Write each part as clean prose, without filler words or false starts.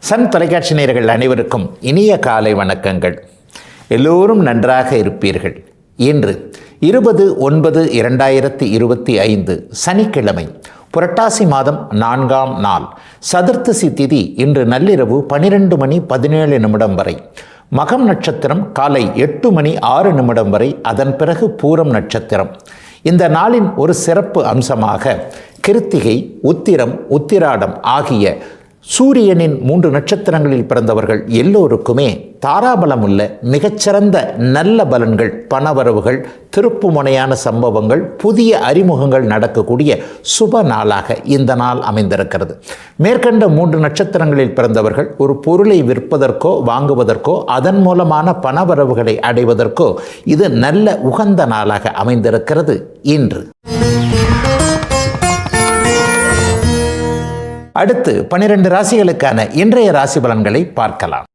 Sun தொலைக்காட்சி நேயர்கள் அனைவருக்கும் இனிய காலை வணக்கங்கள். எல்லோரும் நன்றாக இருப்பீர்கள். இன்று 20/9/2025 சனிக்கிழமை, புரட்டாசி மாதம் 4ஆம் நாள், சதுர்த்தசி திதி இன்று நள்ளிரவு 12:17 வரை, மகம் நட்சத்திரம் காலை 8:06 வரை, அதன் பிறகு பூரம் நட்சத்திரம். இந்த நாளின் ஒரு சிறப்பு அம்சமாக கிருத்திகை, உத்திரம், உத்திராடம் ஆகிய சூரியனின் 3 நட்சத்திரங்களில் பிறந்தவர்கள் எல்லோருக்குமே தாராபலம் உள்ள மிகச்சிறந்த நல்ல பலன்கள், பணவரவுகள், திருப்புமுனையான சம்பவங்கள், புதிய அறிமுகங்கள் நடக்கக்கூடிய சுப நாளாக இந்த நாள் அமைந்திருக்கிறது. மேற்கண்ட 3 நட்சத்திரங்களில் பிறந்தவர்கள் ஒரு பொருளை விற்பதற்கோ வாங்குவதற்கோ அதன் மூலமான பணவரவுகளை அடைவதற்கோ இது நல்ல உகந்த நாளாக அமைந்திருக்கிறது. இன்று அடுத்து 12 ராசிகளுக்கான இன்றைய ராசி பலன்களை பார்க்கலாம்.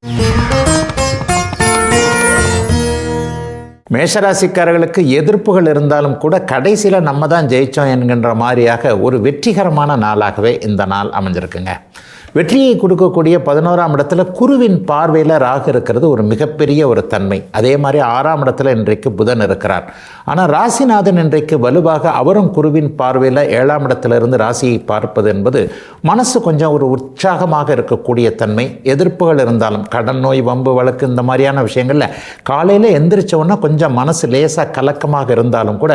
மேஷராசிக்காரர்களுக்கு எதிர்ப்புகள் இருந்தாலும் கூட கடைசியில் நம்ம தான் ஜெயித்தோம் என்கின்ற மாதிரியாக ஒரு வெற்றிகரமான நாளாகவே இந்த நாள் அமைஞ்சிருக்குங்க. வெற்றியை கொடுக்கக்கூடிய 11ஆம் இடத்துல குருவின் பார்வையில் ராகு இருக்கிறது ஒரு மிகப்பெரிய ஒரு தன்மை. அதே மாதிரி 6ஆம் இடத்துல இன்றைக்கு புதன் இருக்கிறார். ஆனால் ராசிநாதன் இன்றைக்கு வலுவாக அவரும் குருவின் பார்வையில் 7ஆம் இடத்திலிருந்து ராசியை பார்ப்பது என்பது மனசு கொஞ்சம் ஒரு உற்சாகமாக இருக்கக்கூடிய தன்மை. எதிர்ப்புகள் இருந்தாலும் கடன் நோய், வம்பு வழக்கு இந்த மாதிரியான விஷயங்களில் காலையில் எந்திரிச்சோன்னா கொஞ்சம் மனசு லேசாக கலக்கமாக இருந்தாலும் கூட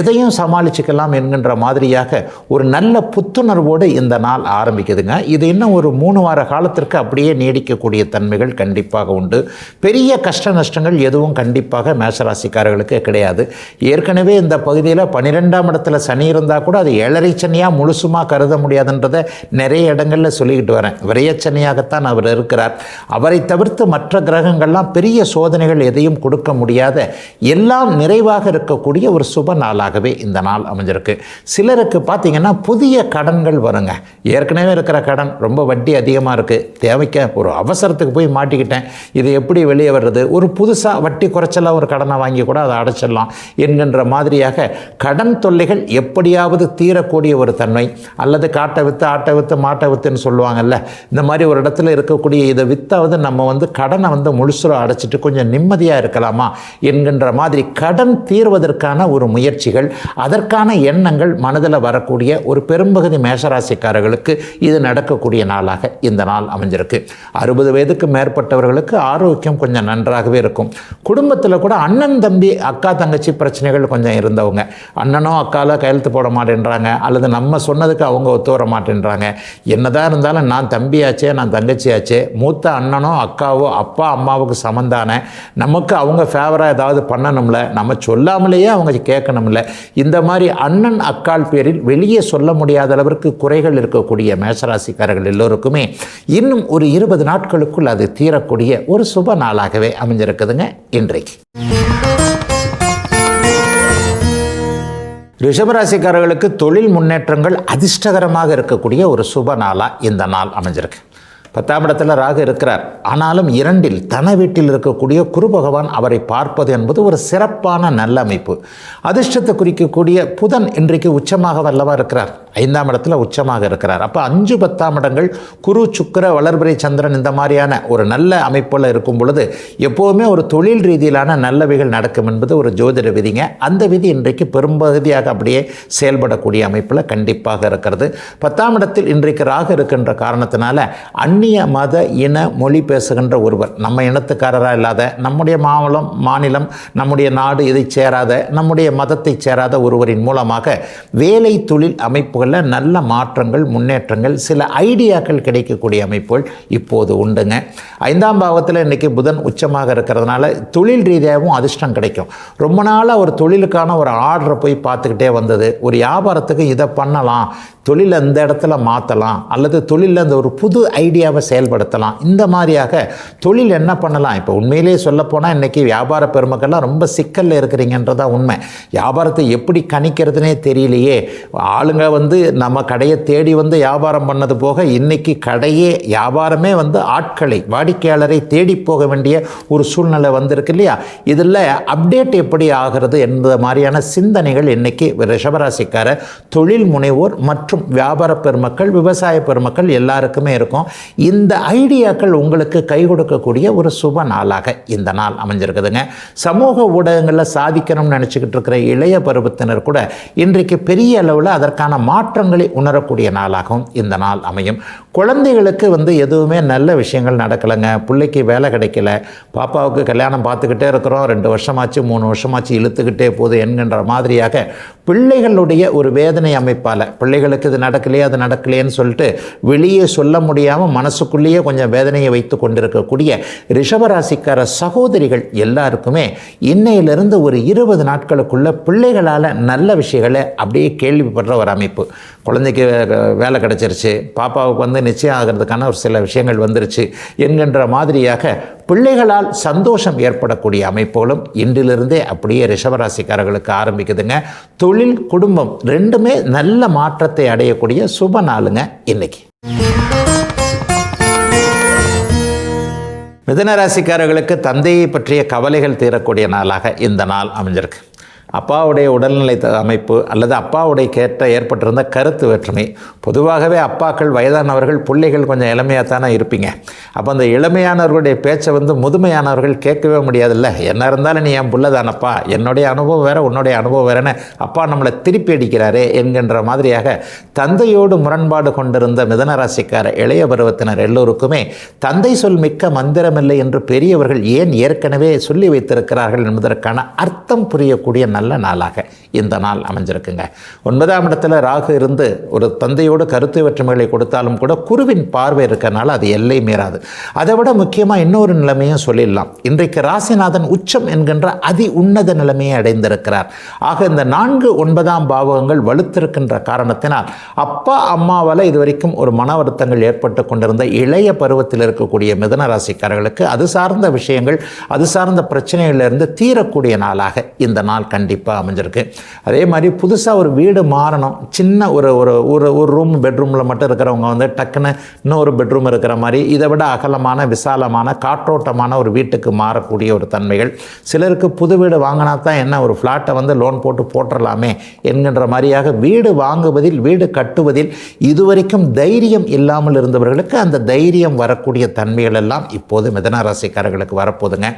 எதையும் சமாளிச்சுக்கலாம் என்கின்ற மாதிரியாக ஒரு நல்ல புத்துணர்வோடு இந்த நாள் ஆரம்பிக்குதுங்க. இது இன்னும் ஒரு 3 வார காலத்திற்கு அப்படியே நீடிக்கக்கூடிய தன்மைகள் கண்டிப்பாக உண்டு. பெரிய கஷ்ட நஷ்டங்கள் எதுவும் கண்டிப்பாக மேஷராசிக்காரர்களுக்கு கிடையாது. ஏற்கனவே இந்த பகுதியில் 12ஆம் இடத்துல சனி இருந்தால் கூட அது 7.5 சனியாக முழுசுமாக கருத முடியாதுன்றதை நிறைய இடங்களில் சொல்லிக்கிட்டு வரேன். விரயச்சனியாகத்தான் அவர் இருக்கிறார். அவரை தவிர்த்து மற்ற கிரகங்கள்லாம் பெரிய சோதனைகள் எதையும் கொடுக்க முடியாத, எல்லாம் நிறைவாக இருக்கக்கூடிய ஒரு சுப நாளாகவே இந்த நாள் அமைஞ்சிருக்கு. சிலருக்கு பார்த்தீங்கன்னா புதிய கடன்கள் வருங்க. ஏற்கனவே இருக்கிற கடன் ரொம்ப வட்டி அதிகமாக இருக்குது, தேவைக்க ஒரு அவசரத்துக்கு போய் மாட்டிக்கிட்டேன், இது எப்படி வெளியே வர்றது, ஒரு புதுசாக வட்டி குறைச்சலாக ஒரு கடனை வாங்கி கூட அதை அடைச்சிடலாம் என்கின்ற மாதிரியாக கடன் தொல்லைகள் எப்படியாவது தீரக்கூடிய ஒரு தன்மை. அல்லது காட்டை விற்று ஆட்டை விற்று மாட்டை விற்றுன்னு சொல்லுவாங்கல்ல, இந்த மாதிரி ஒரு இடத்துல இருக்கக்கூடிய இதை விற்றாவது நம்ம கடனை முழுசும் அடைச்சிட்டு கொஞ்சம் நிம்மதியாக இருக்கலாமா என்கின்ற மாதிரி கடன் தீர்வதற்கான ஒரு முயற்சிகள், அதற்கான எண்ணங்கள் மனதில் வரக்கூடிய ஒரு பெரும்பகுதி மேஷராசிக்காரர்களுக்கு இது நடக்கக்கூடிய நாளாக இந்த நாள் அமைஞ்சிருக்கு. 60 வயதுக்கு மேற்பட்டவர்களுக்கு ஆரோக்கியம் கொஞ்சம் நன்றாகவே இருக்கும். குடும்பத்தில் கூட அண்ணன் தம்பி, அக்கா தங்கச்சி பிரச்சனைகள் கொஞ்சம் இருந்தவங்க, அண்ணனோ அக்காலோ கையெழுத்து போட மாட்டேன்றாங்க, அல்லது நம்ம சொன்னதுக்கு அவங்க ஒத்து வர மாட்டேன்றாங்க. என்னதான் இருந்தாலும் நான் தம்பியாச்சே, நான் தங்கச்சியாச்சே, மூத்த அண்ணனோ அக்காவோ அப்பா அம்மாவுக்கு சமந்தானே, நமக்கு அவங்க ஃபேவராக ஏதாவது பண்ணணும்ல, நம்ம சொல்லாமலேயே அவங்க கேட்கணும்ல. இந்த மாதிரி அண்ணன் அக்கால் பேரில் வெளியே சொல்ல முடியாத அளவிற்கு குறைகள் இருக்கக்கூடிய மேஷராசிக்காரர்கள் எல்லோருக்குமே இன்னும் ஒரு 20 நாட்களுக்குள் அது தீரக்கூடிய ஒரு சுப நாளாகவே அமைஞ்சிருக்குதுங்க இன்றைக்கு. ரிஷபராசிக்காரர்களுக்கு தொழில் முன்னேற்றங்கள் அதிர்ஷ்டகரமாக இருக்கக்கூடிய ஒரு சுப நாளாக இந்த நாள் அமைஞ்சிருக்கு. 10ஆம் இடத்துல ராகு இருக்கிறார். ஆனாலும் 2இல் தன வீட்டில் இருக்கக்கூடிய குரு பகவான் அவரை பார்ப்பது என்பது ஒரு சிறப்பான நல்ல அமைப்பு. அதிர்ஷ்டத்தை குறிக்கக்கூடிய புதன் இன்றைக்கு உச்சமாக வல்லவா இருக்கிறார், 5ஆம் இடத்துல உச்சமாக இருக்கிறார். அப்போ 5, 10ஆம் இடங்கள் குரு, சுக்கிர, வளர்பிறை, சந்திரன் இந்த மாதிரியான ஒரு நல்ல அமைப்பில் இருக்கும் பொழுது எப்போவுமே ஒரு தொழில் ரீதியிலான நல்லவைகள் நடக்கும் என்பது ஒரு ஜோதிட விதிங்க. அந்த விதி இன்றைக்கு பெரும்பகுதியாக அப்படியே செயல்படக்கூடிய அமைப்பில் கண்டிப்பாக இருக்கிறது. 10ஆம் இடத்தில் இன்றைக்கு ராகு இருக்கின்ற காரணத்தினால அந்நிய மத இன மொழி பேசுகின்ற ஒருவர், நம்ம இனத்துக்காரராக இல்லாத, நம்முடைய மாநிலம் நம்முடைய நாடு இதை சேராத, நம்முடைய மதத்தை சேராத ஒருவரின் மூலமாக வேலை தொழில் அமைப்புகளில் நல்ல மாற்றங்கள், முன்னேற்றங்கள், சில ஐடியாக்கள் கிடைக்கக்கூடிய அமைப்புகள் இப்போது உண்டுங்க. 5ஆம் பாவத்தில் இன்றைக்கி புதன் உச்சமாக இருக்கிறதுனால தொழில் ரீதியாகவும் அதிர்ஷ்டம் கிடைக்கும். ரொம்ப நாளாக ஒரு தொழிலுக்கான ஒரு ஆர்டரை போய் பார்த்துக்கிட்டே வந்தது, ஒரு வியாபாரத்துக்கு இதை பண்ணலாம், தொழிலை இந்த இடத்துல மாற்றலாம், அல்லது தொழிலில் அந்த ஒரு புது ஐடியாவை செயல்படுத்தலாம், இந்த மாதிரியாக தொழில் என்ன பண்ணலாம். இப்போ உண்மையிலேயே சொல்லப்போனால் இன்றைக்கி வியாபார பெருமக்கள்லாம் ரொம்ப சிக்கலில் இருக்கிறீங்கன்றதான் உண்மை. வியாபாரத்தை எப்படி கணிக்கிறதுனே தெரியலையே. ஆளுங்க நம்ம கடையை தேடி வியாபாரம் பண்ணது போக இன்றைக்கி கடையே வியாபாரமே ஆட்களை, வாடிக்கையாளரை தேடி போக வேண்டிய ஒரு சூழ்நிலை வந்திருக்கு இல்லையா. இதில் அப்டேட் எப்படி ஆகிறது என்பது மாதிரியான சிந்தனைகள் இன்றைக்கி ரிஷபராசிக்கார தொழில் முனைவோர் மற்றும் வியாபார பெருமக்கள், விவசாய பெருமக்கள் எல்லாருக்குமே இருக்கும். இந்த ஐடியாக்கள் உங்களுக்கு கை கொடுக்கக்கூடிய ஒரு சுப நாளாக இந்த நாள் அமைஞ்சிருக்குதுங்க. சமூக ஊடகங்களில் சாதிக்கணும்னு நினச்சிக்கிட்டு இருக்கிற இளைய பருவத்தினர் கூட இன்றைக்கு பெரிய அளவில் அதற்கான மாற்றங்களை உணரக்கூடிய நாளாகவும் இந்த நாள் அமையும். குழந்தைகளுக்கு எதுவுமே நல்ல விஷயங்கள் நடக்கலைங்க, பிள்ளைக்கு வேலை கிடைக்கல, பாப்பாவுக்கு கல்யாணம் பார்த்துக்கிட்டே இருக்கிறோம், 2 வருஷமாச்சு 3 வருஷமாச்சு இழுத்துக்கிட்டே போகுது என்கின்ற மாதிரியாக பிள்ளைகளுடைய ஒரு வேதனை அமைப்பால் பிள்ளைகளுக்கு இது நடக்கலையே அது நடக்கலையேன்னு சொல்லிட்டு வெளியே சொல்ல முடியாமல் மனசுக்குள்ளேயே கொஞ்சம் வேதனையை வைத்து கொண்டிருக்கக்கூடிய ரிஷபராசிக்கார சகோதரிகள் எல்லாருக்குமே இன்னையிலிருந்து ஒரு 20 நாட்களுக்குள்ள பிள்ளைகளால் நல்ல விஷயங்களை அப்படியே கேள்விப்படுற ஒரு அமைப்பு. குழந்தைக்கு வேலை கிடைச்சிருச்சு, பாப்பாவுக்கு நிச்சயம் ஆகிறதுக்கான ஒரு சில விஷயங்கள் வந்துருச்சு என்கின்ற மாதிரியாக பிள்ளைகளால் சந்தோஷம் ஏற்படக்கூடிய அமைப்புகளும் இன்றிலிருந்தே அப்படியே ரிஷபராசிக்காரர்களுக்கு ஆரம்பிக்குதுங்க. தொழில் குடும்பம் ரெண்டுமே நல்ல மாற்றத்தை அடையக்கூடிய சுப நாளுங்க இன்னைக்கு. மிதுனராசிக்காரர்களுக்கு தந்தையை பற்றிய கவலைகள் தீரக்கூடிய நாளாக இந்த நாள் அமைஞ்சிருக்கு. அப்பாவுடைய உடல்நிலை அமைப்பு அல்லது அப்பாவுடைய ஏற்பட்டிருந்த கருத்து வேற்றுமை. பொதுவாகவே அப்பாக்கள் வயதானவர்கள் பிள்ளைகள் கொஞ்சம் இளமையாகத்தானே இருப்பீங்க. அப்போ அந்த இளமையானவர்களுடைய பேச்சை முதுமையானவர்கள் கேட்கவே முடியாதுல்ல. என்ன இருந்தாலும் நீ என் புள்ள தானப்பா, என்னுடைய அனுபவம் வேறு உன்னுடைய அனுபவம் வேறுன்னு அப்பா நம்மளை திருப்பி அடிக்கிறாரே என்கின்ற மாதிரியாக தந்தையோடு முரண்பாடு கொண்டிருந்த மிதுனராசிக்கார இளைய பருவத்தினர் எல்லோருக்குமே தந்தை சொல் மிக்க மந்திரமில்லை என்று பெரியவர்கள் ஏன் ஏற்கனவே சொல்லி வைத்திருக்கிறார்கள் என்பதற்கான அர்த்தம் புரியக்கூடிய நல்ல நாளாக இந்த நாள் அமைஞ்சிருக்குங்க. 9ஆம் இடத்துல ராகு இருந்து ஒரு தந்தையோடு கருத்து வேற்றுமைகளை கொடுத்தாலும் கூட குருவின் பார்வை இருக்கிறனால அது எல்லை மீறாது. அதை விட முக்கியமாக இன்னொரு நிலைமையும் சொல்லிடலாம். இன்றைக்கு ராசிநாதன் உச்சம் என்கின்ற அதி உன்னத நிலைமையை அடைந்திருக்கிறார். ஆக இந்த 4, 9ஆம் பாவகங்கள் வலுத்திருக்கின்ற காரணத்தினால் அப்பா அம்மாவால் இதுவரைக்கும் ஒரு மன வருத்தங்கள் ஏற்பட்டு கொண்டிருந்த இளைய பருவத்தில் இருக்கக்கூடிய மிதுன ராசிக்காரர்களுக்கு அது சார்ந்த விஷயங்கள் அது சார்ந்த பிரச்சனைகளிலிருந்து தீரக்கூடிய நாளாக இந்த நாள் கண்டிப்பாக அமைஞ்சிருக்கு. அதே மாதிரி புதுசாக ஒரு வீடு மாறணும், சின்ன ஒரு ஒரு ஒரு ரூம் பெட்ரூமில் மட்டும் இருக்கிறவங்க டக்குன்னு இன்னொரு பெட்ரூம் இருக்கிற மாதிரி இதை விட அகலமான விசாலமான காற்றோட்டமான ஒரு வீட்டுக்கு மாறக்கூடிய ஒரு தன்மைகள். சிலருக்கு புது வீடு வாங்கினா தான் என்ன ஒரு ஃப்ளாட்டை லோன் போட்டுடலாமே என்கின்ற மாதிரியாக வீடு வாங்குவதில் வீடு கட்டுவதில் இதுவரைக்கும் தைரியம் இல்லாமல் இருந்தவர்களுக்கு அந்த தைரியம் வரக்கூடிய தன்மைகள் எல்லாம் இப்போது மிதுன ராசிக்காரர்களுக்கு வரப்போதுங்க.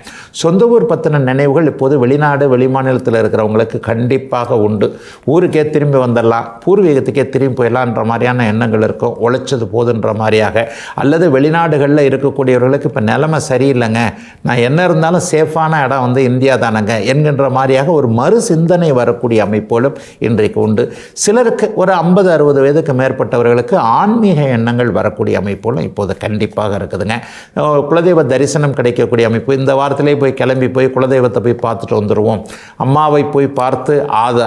சொந்த ஊர் பற்றின நினைவுகள் இப்போது வெளிநாடு வெளிமாநிலத்தில் இருக்கிறவங்களுக்கு கண்டிப்பாக உண்டு. ஊருக்கே திரும்பி வந்துடலாம், பூர்வீகத்துக்கே திரும்பி போயிடலான்ற மாதிரியான எண்ணங்கள் இருக்கும். உழைச்சது போதுன்ற மாதிரியாக அல்லது வெளிநாடுகளில் இருக்கக்கூடியவர்களுக்கு இப்போ நிலைமை சரியில்லைங்க, நான் என்ன இருந்தாலும் சேஃபான இடம் இந்தியா தானங்க என்கின்ற மாதிரியாக ஒரு மறு சிந்தனை வரக்கூடிய அமைப்போலும் இன்றைக்கு உண்டு. சிலருக்கு ஒரு 50-60 வயதுக்கு மேற்பட்டவர்களுக்கு ஆன்மீக எண்ணங்கள் வரக்கூடிய அமைப்போலும் இப்போது கண்டிப்பாக இருக்குதுங்க. குலதெய்வ தரிசனம் கிடைக்கக்கூடிய அமைப்பு. இந்த வாரத்திலே போய் கிளம்பி போய் குலதெய்வத்தை போய் பார்த்துட்டு வந்துடுவோம், அம்மாவை போய் பார்த்து